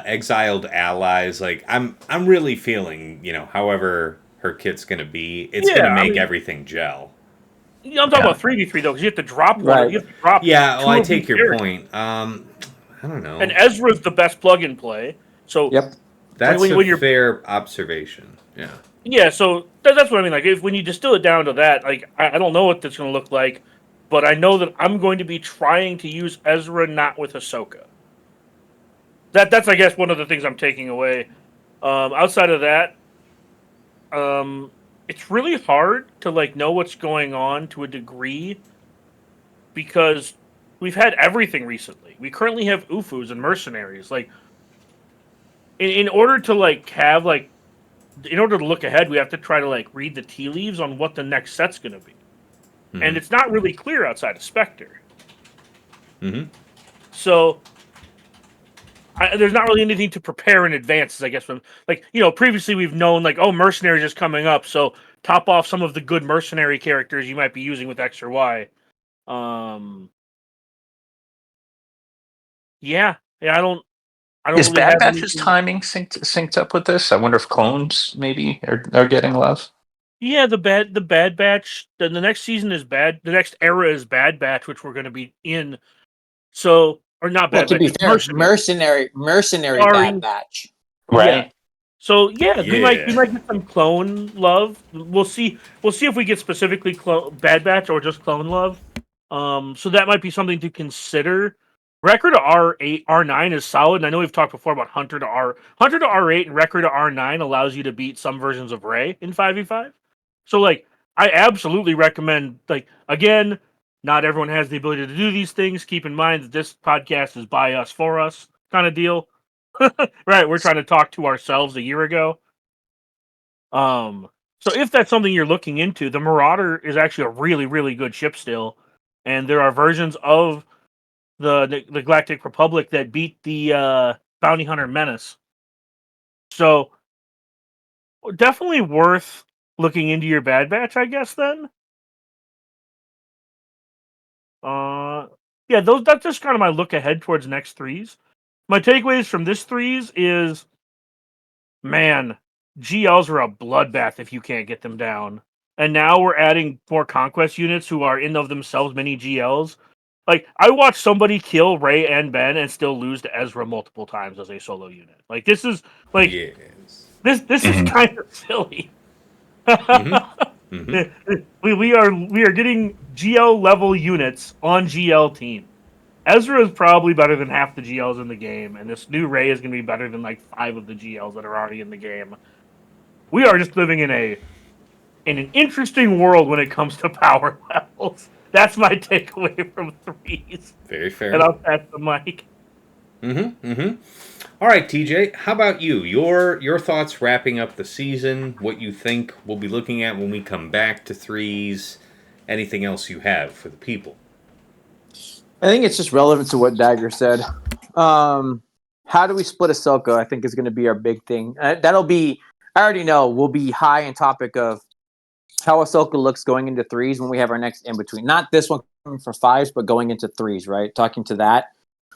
exiled allies. Like I'm really feeling, however her kit's gonna be, it's gonna make everything gel. I'm talking about 3v3 though, because you have to drop one. Right. You have to drop. Yeah, well, I of take these your characters. point. I don't know. And Ezra's the best plug and play. So yep. That's when a you're fair observation. Yeah. Yeah, so that's what I mean. Like, when you distill it down to that, like, I don't know what that's going to look like, but I know that I'm going to be trying to use Ezra not with Ahsoka. That's I guess one of the things I'm taking away. Outside of that, it's really hard to like know what's going on to a degree because we've had everything recently. We currently have UFUs and mercenaries. Like, in order to like have like. In order to look ahead, we have to try to like read the tea leaves on what the next set's going to be, and it's not really clear outside of Spectre. So there's not really anything to prepare in advance. I guess from previously we've known like mercenaries is coming up, so top off some of the good mercenary characters you might be using with X or Y. Yeah, I don't. Is really Bad have Batch's anything. timing synced up with this? I wonder if clones maybe are getting love. Yeah, the Bad Batch. The next season is bad. The next era is Bad Batch, which we're going to be in. So, or not Bad Well, to Batch. be fair, Mercenary. Bad Batch. Right. Yeah. So we might get some clone love. We'll see if we get specifically Bad Batch or just clone love. So that might be something to consider. Record to R8, R9 is solid, and I know we've talked before about Hunter to R8 and Record to R9 allows you to beat some versions of Rey in 5v5. So like I absolutely recommend, like, again, not everyone has the ability to do these things. Keep in mind that this podcast is by us for us kind of deal. Right, we're trying to talk to ourselves a year ago. So if that's something you're looking into, the Marauder is actually a really, really good ship still, and there are versions of the Galactic Republic that beat the Bounty Hunter Menace. So definitely worth looking into your Bad Batch, I guess. Then, yeah, that's just kind of my look ahead towards next threes. My takeaways from this threes is, man, GLs are a bloodbath if you can't get them down. And now we're adding more conquest units who are in of themselves mini GLs. Like, I watched somebody kill Ray and Ben and still lose to Ezra multiple times as a solo unit. Like, this is like Yes. this is kind of silly. We are getting GL level units on GL team. Ezra is probably better than half the GLs in the game, and this new Ray is going to be better than like 5 of the GLs that are already in the game. We are just living in an interesting world when it comes to power levels. That's my takeaway from threes. Very fair. And I'll pass the mic. All right, TJ, how about you? Your thoughts wrapping up the season, what you think we'll be looking at when we come back to threes, anything else you have for the people? I think it's just relevant to what Dagger said. How do we split Ahsoka? I think is going to be our big thing. That'll be, I already know, we'll be high in topic of how Ahsoka looks going into threes when we have our next in between. Not this one coming for fives, but going into threes, right? Talking to that.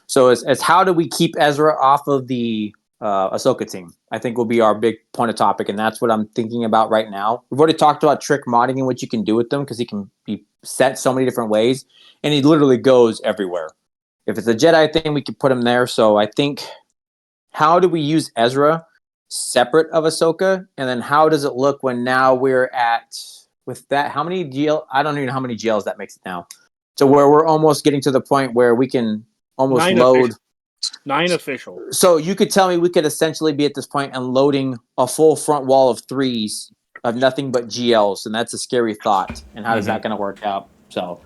So as how do we keep Ezra off of the Ahsoka team? I think will be our big point of topic, and that's what I'm thinking about right now. We've already talked about trick modding and what you can do with them because he can be set so many different ways, and he literally goes everywhere. If it's a Jedi thing, we can put him there. So I think, how do we use Ezra separate of Ahsoka, and then how does it look when now we're at with that? How many GL? I don't even know how many GLs that makes it now. So where we're almost getting to the point where we can almost 9 load. 9 official. So you could tell me we could essentially be at this point and loading a full front wall of threes of nothing but GLs, and that's a scary thought. And how is that going to work out? So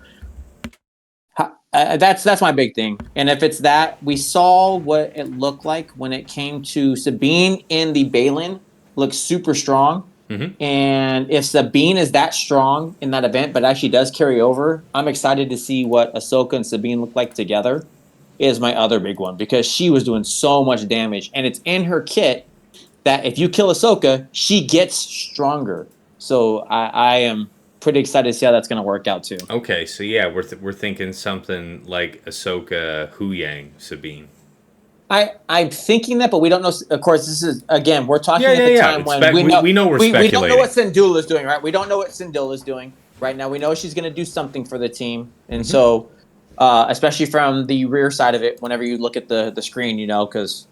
that's my big thing. And if it's that, we saw what it looked like when it came to Sabine in the Balin, looks super strong. And if Sabine is that strong in that event, but actually does carry over, I'm excited to see what Ahsoka and Sabine look like together. Is my other big one because she was doing so much damage, and it's in her kit that if you kill Ahsoka, she gets stronger. So I am pretty excited to see how that's going to work out too. Okay, so yeah, we're thinking something like Ahsoka, Huyang, Sabine. I'm thinking that, but we don't know. Of course, this is again we're talking at the time when we know we're speculating. We don't know what Syndulla is doing, right? We don't know what Syndulla is doing right now. We know she's going to do something for the team, and so. Especially from the rear side of it, whenever you look at the screen, you know, because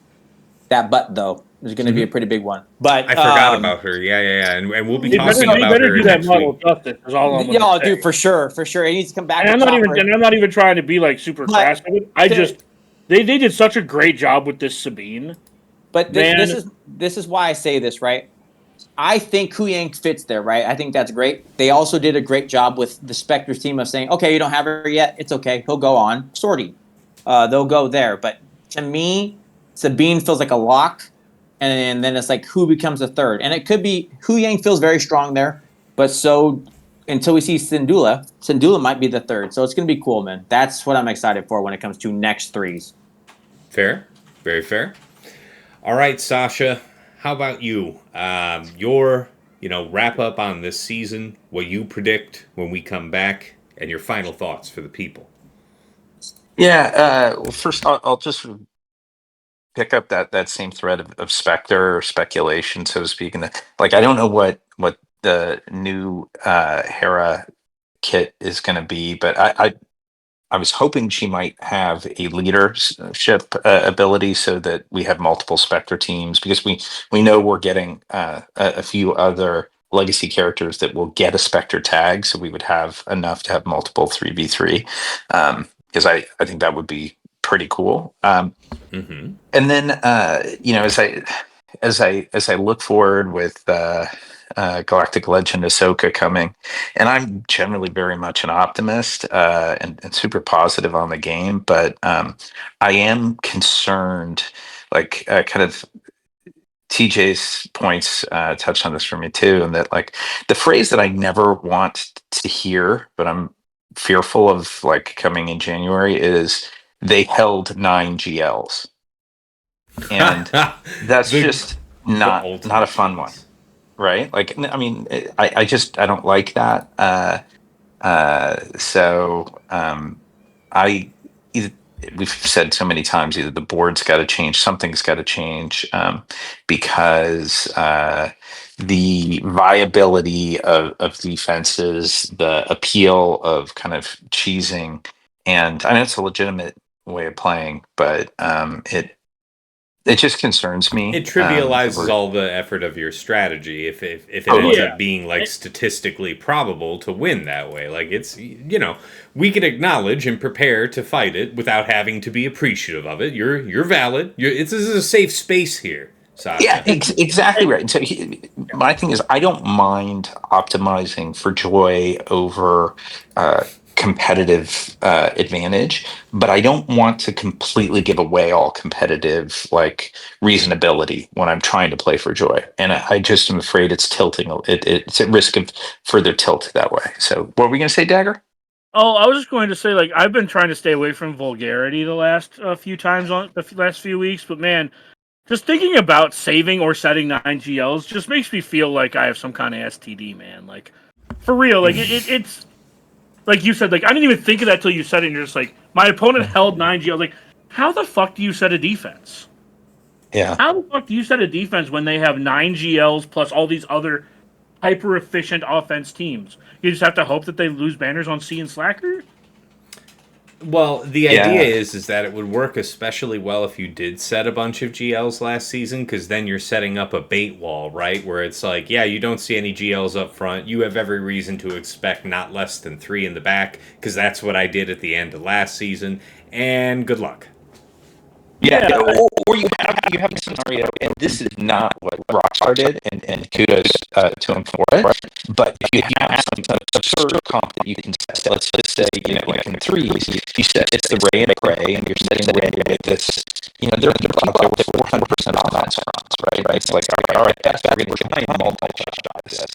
that butt, though, is going to be a pretty big one. But I forgot about her. Yeah. And we'll be talking about her do next that model week. justice, is all I'm yeah, dude, for sure. It needs to come back. And I'm not even trying to be like super crass with it. I just they did such a great job with this Sabine. But this is why I say this, right? I think Huyang fits there, right? I think that's great. They also did a great job with the Spectre's team of saying, okay, you don't have her yet. It's okay. He'll go on. Sortie. They'll go there. But to me, Sabine feels like a lock. And then it's like, who becomes a third? And it could be Huyang feels very strong there. But so until we see Syndulla might be the third. So it's going to be cool, man. That's what I'm excited for when it comes to next threes. Fair. Very fair. All right, Sasha. How about you? Your wrap up on this season, what you predict when we come back, and your final thoughts for the people. Yeah. Well, first, I'll just pick up that same thread of Spectre or speculation, so to speak. And I don't know what the new Hera kit is going to be, but I was hoping she might have a leadership ability so that we have multiple Spectre teams, because we know we're getting a few other legacy characters that will get a Spectre tag, so we would have enough to have multiple 3v3, because I think that would be pretty cool. And then as I look forward with Galactic Legend Ahsoka coming, and I'm generally very much an optimist and super positive on the game, but I am concerned, like kind of TJ's points touched on this for me too, and that like the phrase that I never want to hear, but I'm fearful of like coming in January is they held 9 GLs, and that's just the not a ultimate fun one, tease. right? Like, I mean, I just I don't like that. I either, we've said so many times, either the board's got to change, something's got to change, because the viability of defenses, the appeal of kind of cheesing, and I know it's a legitimate way of playing, but it just concerns It me. That trivializes we're all the effort of your strategy if it ends totally. Yeah. up being like statistically probable to win that way. Like it's we can acknowledge and prepare to fight it without having to be appreciative of it. You're valid. This is a safe space here, Yeah, Sasha. exactly right. And so my thing is, I don't mind optimizing for joy over uh, competitive advantage, but I don't want to completely give away all competitive like reasonability when I'm trying to play for joy. And I just am afraid it's tilting. It's at risk of further tilt that way. So, what were we going to say, Dagger? Oh, I was just going to say, like, I've been trying to stay away from vulgarity the last few times on the last few weeks, but man, just thinking about saving or setting 9 GLs just makes me feel like I have some kind of STD, man. Like, for real, like it's like you said, like I didn't even think of that till you said it. And you're just like, my opponent held 9 GLs. Like, how the fuck do you set a defense? Yeah. How the fuck do you set a defense when they have 9 GLs plus all these other hyper efficient offense teams? You just have to hope that they lose banners on C and Slacker. Well, the idea Yeah. is that it would work especially well if you did set a bunch of GLs last season, because then you're setting up a bait wall, right? Where it's like, yeah, you don't see any GLs up front. You have every reason to expect not less than 3 in the back, because that's what I did at the end of last season. And good luck. Yeah, Yeah. or you have a scenario, and this is not what Rockstar did, and kudos to him for it. But if you have some absurd comp that you can set, let's just say, like in threes, you set it's the Ray and Prey, and you're setting the Ray with this, they're people out there with 400% offense runs, right? It's like, all right, that's we're going to try and multi-shot this,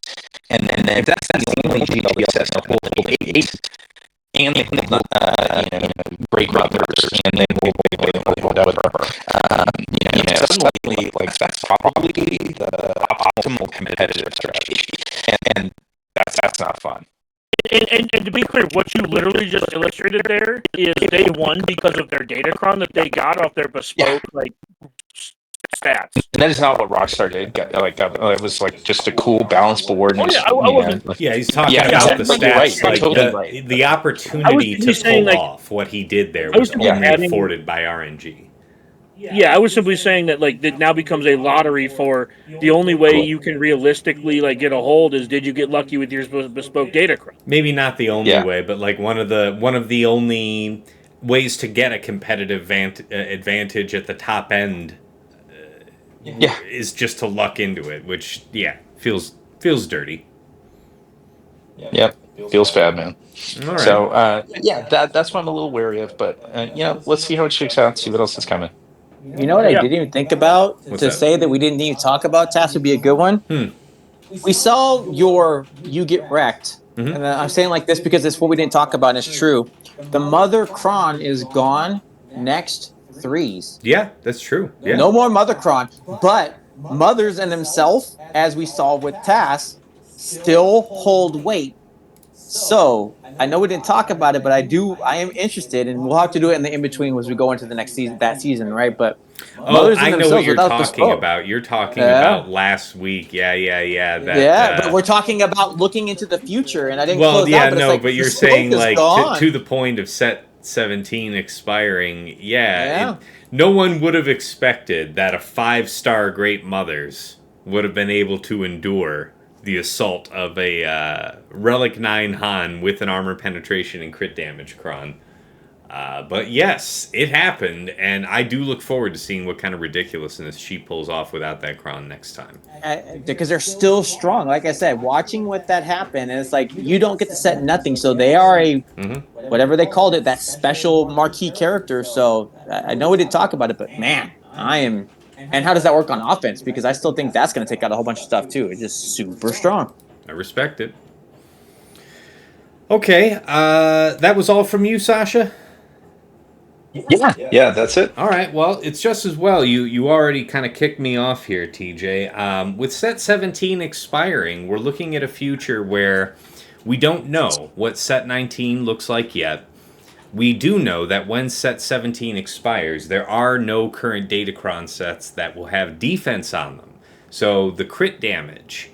and then if that's the only GL that says to hold 8, and break brothers, and then whatever. Suddenly, like that's probably the optimal competitive strategy, and that's not fun. And to be clear, what you literally just illustrated there is they won because of their datacron that they got off their bespoke stats. And that is not what Rockstar did. It was like just a cool balance board. Oh yeah, I wasn't. Yeah, he's talking Yeah, about the exactly. You're stats. right. You're Like totally right. the opportunity to saying, pull like, off what he did there I was was simply only adding- afforded by RNG. Yeah, I was simply saying that like it now becomes a lottery for the only way you can realistically like get a hold is did you get lucky with your bespoke datacron? Maybe not the only Yeah. way, but like one of the only ways to get a competitive advantage at the top end is just to luck into it, which feels dirty. Yep. Feels bad, man. All right. So that's what I'm a little wary of. But let's see how it shakes out. See what else is coming. You know what I didn't even think about What's to that? say that we didn't even talk about? Task would be a good one. We saw you get wrecked, and I'm saying like this because it's what we didn't talk about, and it's true. The Mother Kron is gone next threes. Yeah, that's true. Yeah. No more Mother Kron, but mothers and themselves, as we saw with Task, still hold weight. So I know we didn't talk about it, but I am interested, and we'll have to do it in the in between as we go into the next season, right? But mothers I and know what themselves you're without talking bespoke. about. You're talking about last week. But we're talking about looking into the future, and I didn't close out. But it's like but you're bespoke saying is like gone. to the point of set 17 expiring. No one would have expected that a 5-star Great Mothers would have been able to endure the assault of a Relic 9 Han with an armor penetration and crit damage Kron. But yes, it happened, and I do look forward to seeing what kind of ridiculousness she pulls off without that crown next time. Because they're still strong. Like I said, watching what that happened, and it's like you don't get to set nothing. So they are a whatever they called it, that special marquee character. So I know we didn't talk about it, but man, I am. And how does that work on offense? Because I still think that's going to take out a whole bunch of stuff too. It's just super strong. I respect it. Okay, that was all from you, Sasha? Yeah, that's it. All right, well, it's just as well. You already kind of kicked me off here, TJ. With set 17 expiring, we're looking at a future where we don't know what set 19 looks like yet. We do know that when set 17 expires, there are no current Datacron sets that will have defense on them. So the crit damage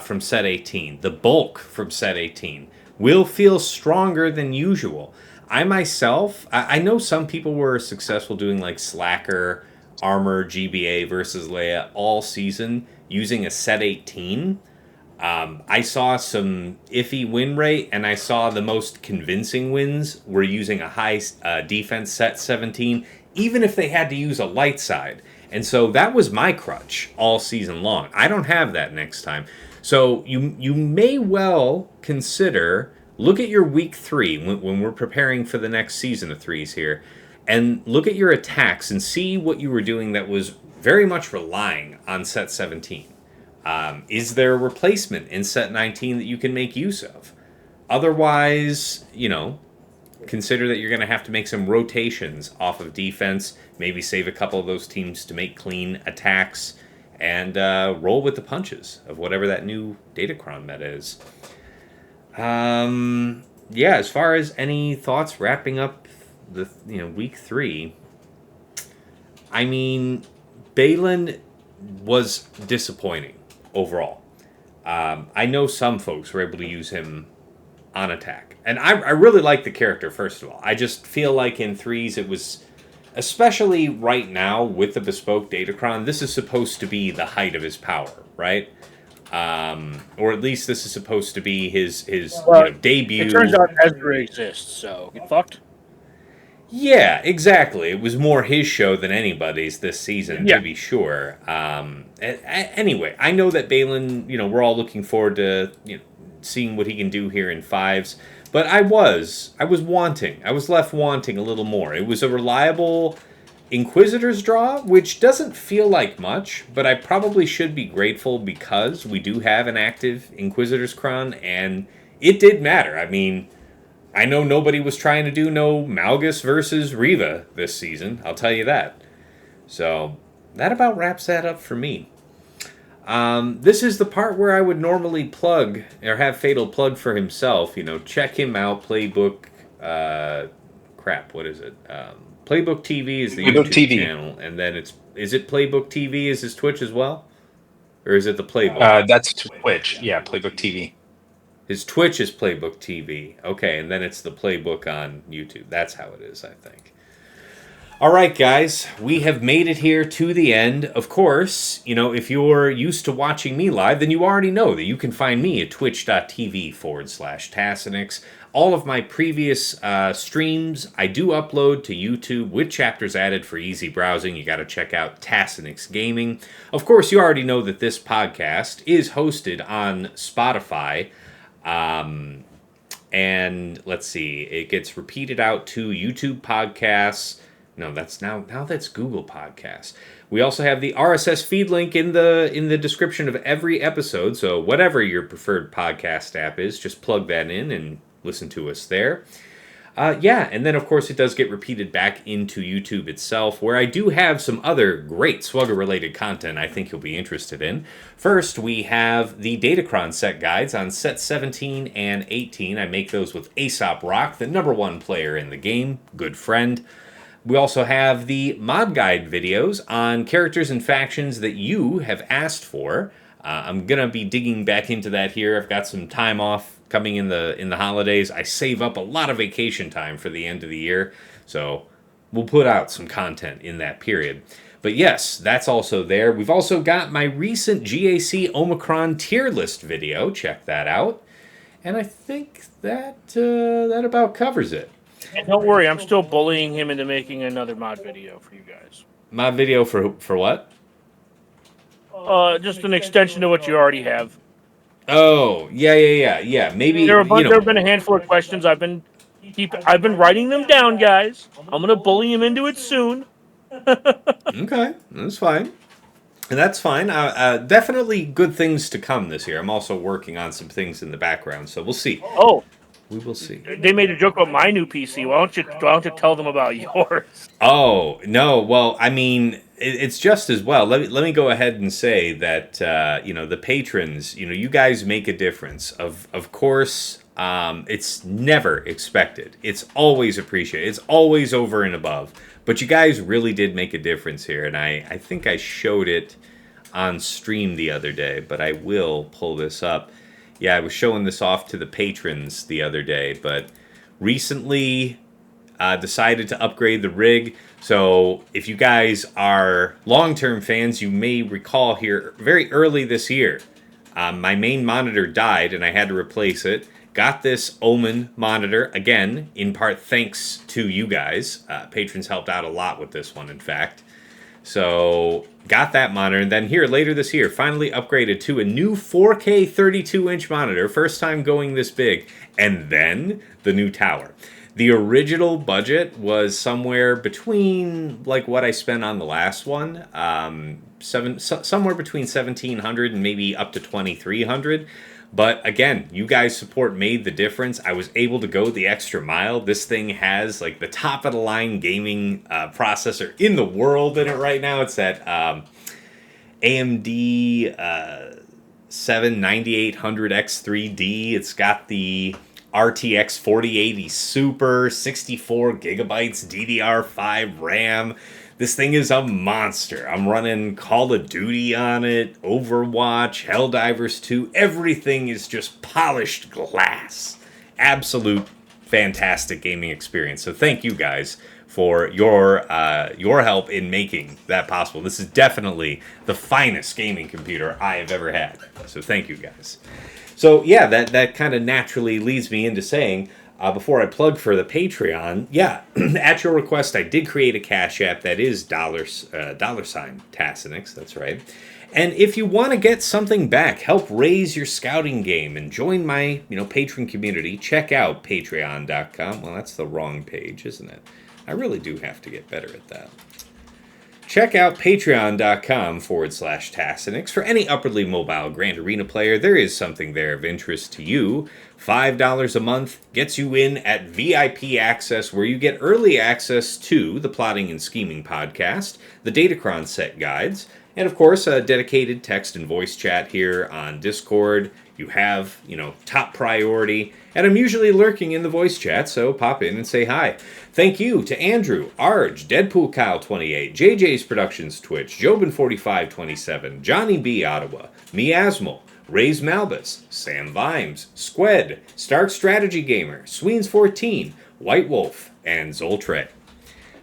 from set 18, the bulk from set 18, will feel stronger than usual. I myself, I know some people were successful doing like Slacker, Armor, GBA versus Leia all season using a set 18. I saw some iffy win rate, and I saw the most convincing wins were using a high defense set 17, even if they had to use a light side. And so that was my crutch all season long. I don't have that next time. So you may well consider, look at your week 3 when we're preparing for the next season of 3s here, and look at your attacks and see what you were doing that was very much relying on set 17. Is there a replacement in set 19 that you can make use of? Otherwise, consider that you're going to have to make some rotations off of defense, maybe save a couple of those teams to make clean attacks, and roll with the punches of whatever that new Datacron meta is. Yeah, as far as any thoughts wrapping up the week 3, I mean, Balin was disappointing overall. I know some folks were able to use him on attack, and I really like the character. First of all, I just feel like in 3s it was, especially right now with the bespoke Datacron, this is supposed to be the height of his power, right? Or at least this is supposed to be his debut. It turns out Ezra exists, so get fucked. Yeah, exactly. It was more his show than anybody's this season, to be sure. Anyway, I know that Balin, we're all looking forward to seeing what he can do here in 5s. But I was wanting. I was left wanting a little more. It was a reliable Inquisitor's draw, which doesn't feel like much, but I probably should be grateful because we do have an active Inquisitor's Crown, and it did matter. I mean, I know nobody was trying to do no Malgus versus Reva this season, I'll tell you that. So, that about wraps that up for me. This is the part where I would normally plug, or have Fatal plug for himself. Check him out, Playbook, what is it? Playbook TV is the Playbook YouTube TV channel, and then is it Playbook TV is his Twitch as well? Or is it the Playbook? That's Twitch, yeah, Playbook TV. His Twitch is Playbook TV. Okay, and then it's the Playbook on YouTube. That's how it is, I think. All right, guys, we have made it here to the end. Of course, if you're used to watching me live, then you already know that you can find me at twitch.tv/Tassinix. All of my previous streams, I do upload to YouTube with chapters added for easy browsing. You got to check out Tassinix Gaming. Of course, you already know that this podcast is hosted on Spotify. And let's see, it gets repeated out to YouTube podcasts. No, that's now that's Google Podcasts. We also have the RSS feed link in the description of every episode. So whatever your preferred podcast app is, just plug that in and listen to us there. And then of course it does get repeated back into YouTube itself, where I do have some other great Swugger-related content I think you'll be interested in. First, we have the Datacron set guides on set 17 and 18. I make those with Aesop Rock, the #1 player in the game, good friend. We also have the mod guide videos on characters and factions that you have asked for. I'm going to be digging back into that here. I've got some time off coming in the holidays. I save up a lot of vacation time for the end of the year, so we'll put out some content in that period. But yes, that's also there. We've also got my recent GAC Omicron tier list video. Check that out. And I think that about covers it. And don't worry, I'm still bullying him into making another mod video for you guys. Mod video for what? Just an extension to what you already have. Oh, yeah. Maybe, There have been a handful of questions. I've been writing them down, guys. I'm gonna bully him into it soon. Okay, that's fine. And that's fine. Definitely good things to come this year. I'm also working on some things in the background, so we'll see. Oh, We will see. they made a joke about my new PC. Why don't you tell them about yours? Oh no! Well, I mean, it's just as well. Let me go ahead and say that the patrons, you guys make a difference. Of course, it's never expected. It's always appreciated. It's always over and above. But you guys really did make a difference here, and I think I showed it on stream the other day. But I will pull this up. Yeah, I was showing this off to the patrons the other day, but recently decided to upgrade the rig. So if you guys are long-term fans, you may recall here very early this year, my main monitor died and I had to replace it. Got this Omen monitor, again, in part thanks to you guys. Patrons helped out a lot with this one, in fact. So got that monitor, and then here later this year, finally upgraded to a new 4K 32-inch monitor, first time going this big, and then the new tower. The original budget was somewhere between like what I spent on the last one, somewhere between $1,700 and maybe up to $2,300. But again, you guys' support made the difference. I was able to go the extra mile. This thing has like the top of the line gaming processor in the world in it right now. It's that AMD 9800X3D. It's got the RTX 4080 Super, 64 gigabytes DDR5 RAM. This thing is a monster. I'm running Call of Duty on it, Overwatch, Helldivers 2. Everything is just polished glass. Absolute fantastic gaming experience. So thank you guys for your help in making that possible. This is definitely the finest gaming computer I have ever had. So thank you guys. So yeah, that kind of naturally leads me into saying, before I plug for the Patreon, yeah, at your request, I did create a Cash App that is $sign Tassinix, that's right. And if you want to get something back, help raise your scouting game, and join my patron community, check out patreon.com. Well, that's the wrong page, isn't it? I really do have to get better at that. Check out patreon.com/Tassinix. For any upwardly mobile Grand Arena player, there is something there of interest to you. $5 a month gets you in at VIP access, where you get early access to the Plotting and Scheming podcast, the Datacron set guides, and of course a dedicated text and voice chat here on Discord. You have, top priority, and I'm usually lurking in the voice chat, so pop in and say hi. Thank you to Andrew, Arj, Deadpool Kyle 28, JJ's Productions Twitch, Jobin4527, Johnny B. Ottawa, Miasmal, Ray's Malbus, Sam Vimes, Squed, Stark Strategy Gamer, Sweens14, White Wolf, and Zoltre.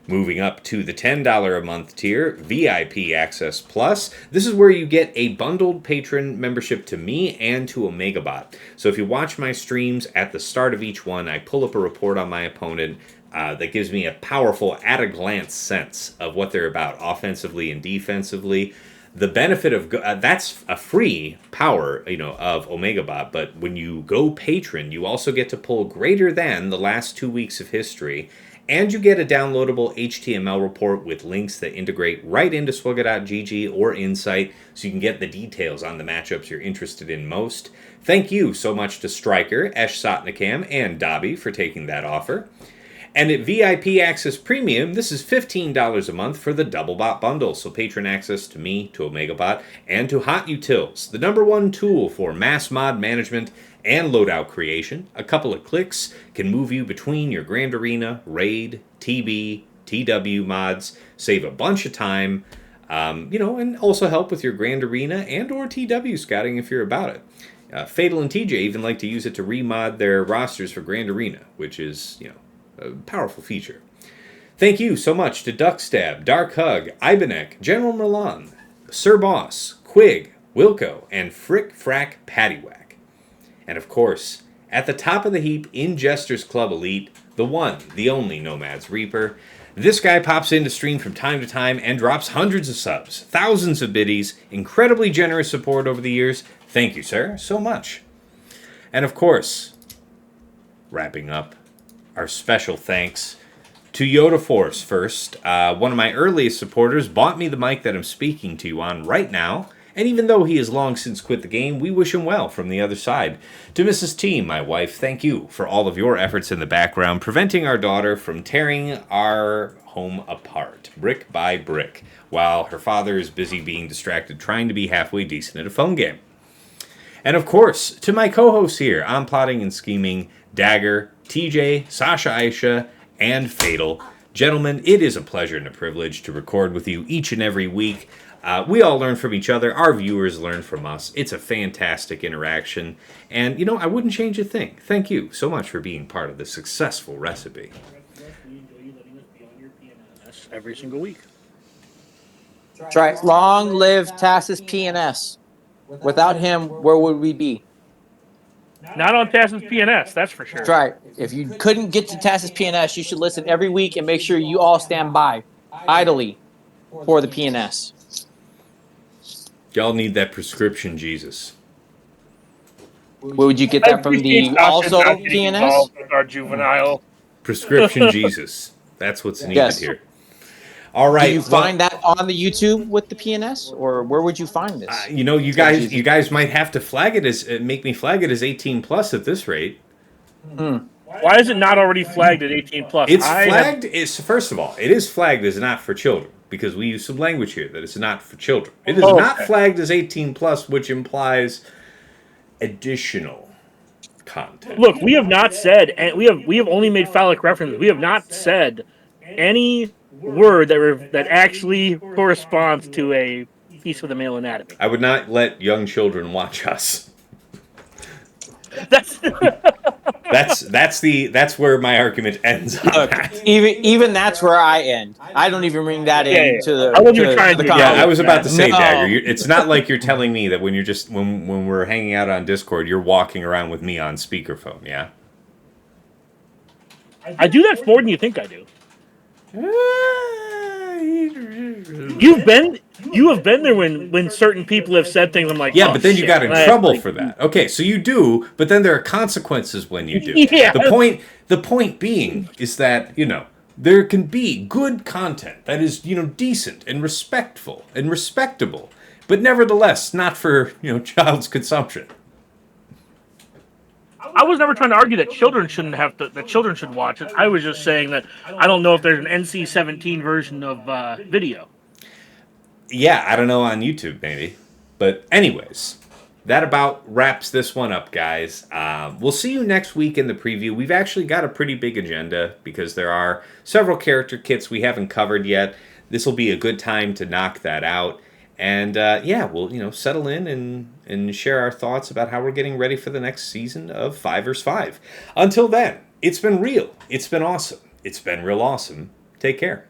Moving up to the $10 a month tier, VIP Access Plus. This is where you get a bundled patron membership to me and to OmegaBot. So if you watch my streams, at the start of each one, I pull up a report on my opponent that gives me a powerful, at-a-glance sense of what they're about, offensively and defensively. The benefit of that's a free power, of OmegaBot, but when you go patron, you also get to pull greater than the last 2 weeks of history. And you get a downloadable HTML report with links that integrate right into Swugga.gg or Insight, so you can get the details on the matchups you're interested in most. Thank you so much to Stryker, Esh Sotnikam, and Dobby for taking that offer. And at VIP Access Premium, this is $15 a month for the DoubleBot bundle, so patron access to me, to OmegaBot, and to Hot Utils, the #1 tool for mass mod management and loadout creation. A couple of clicks can move you between your Grand Arena, Raid, TB, TW mods, save a bunch of time, and also help with your Grand Arena and or TW scouting if you're about it. Fatal and TJ even like to use it to remod their rosters for Grand Arena, which is, a powerful feature. Thank you so much to Duckstab, Dark Hug, Ibenek, General Merlan, Sir Boss, Quig, Wilco, and Frick Frack Paddywhack. And of course, at the top of the heap in Jester's Club Elite, the one, the only Nomad's Reaper. This guy pops into stream from time to time and drops hundreds of subs, thousands of biddies, incredibly generous support over the years. Thank you, sir, so much. And of course, wrapping up, our special thanks to Yoda Force first. One of my earliest supporters bought me the mic that I'm speaking to you on right now, and even though he has long since quit the game, we wish him well from the other side. To Mrs. T, my wife, thank you for all of your efforts in the background, preventing our daughter from tearing our home apart, brick by brick, while her father is busy being distracted trying to be halfway decent at a phone game. And of course, to my co-hosts here on Plotting and Scheming, Dagger, TJ, Sasha Aisha, and Fatal. Gentlemen, it is a pleasure and a privilege to record with you each and every week. We all learn from each other. Our viewers learn from us. It's a fantastic interaction. And, I wouldn't change a thing. Thank you so much for being part of this successful recipe. Every single week. That's right. Long live Tassus PNS. Without him, where would we be? Not on Tassin's PNS, that's for sure. That's right. If you couldn't get to Tassus PNS, you should listen every week and make sure you all stand by idly for the PNS. Y'all need that prescription, Jesus. Where would you get that from? The also PNS? Our juvenile. Prescription Jesus. That's what's needed here. All right. Do you find that on the YouTube with the PNS, or where would you find this? You guys might have to flag it as make me flag it as 18 plus at this rate. Why is it not already flagged at 18 plus? It's flagged. First of all, it is flagged as not for children because we use some language here that it's not for children. It is not flagged as 18 plus, which implies additional content. Look, we have not said, and we have only made phallic references. We have not said any word that actually corresponds to a piece of the male anatomy. I would not let young children watch us. That's that's where my argument ends. Look, even that's where I end. I don't even bring that into the. I wasn't even trying to. Yeah, I was about to say, No. Dagger. It's not like you're telling me that when you're just when we're hanging out on Discord, you're walking around with me on speakerphone. Yeah. I do that more than you think I do. You have been there when certain people have said things. I'm like, yeah, but then shit. you got in trouble for that. Okay, so you do, but then there are consequences when you do. Yeah. The point being is that there can be good content that is decent and respectful and respectable, but nevertheless not for child's consumption. I was never trying to argue that children shouldn't that children should watch it. I was just saying that I don't know if there's an NC-17 version of video. Yeah, I don't know on YouTube maybe. But anyways, that about wraps this one up, guys. We'll see you next week in the preview. We've actually got a pretty big agenda because there are several character kits we haven't covered yet. This will be a good time to knock that out. And we'll settle in and share our thoughts about how we're getting ready for the next season of 5 vs. 5. Until then, it's been real. It's been awesome. It's been real awesome. Take care.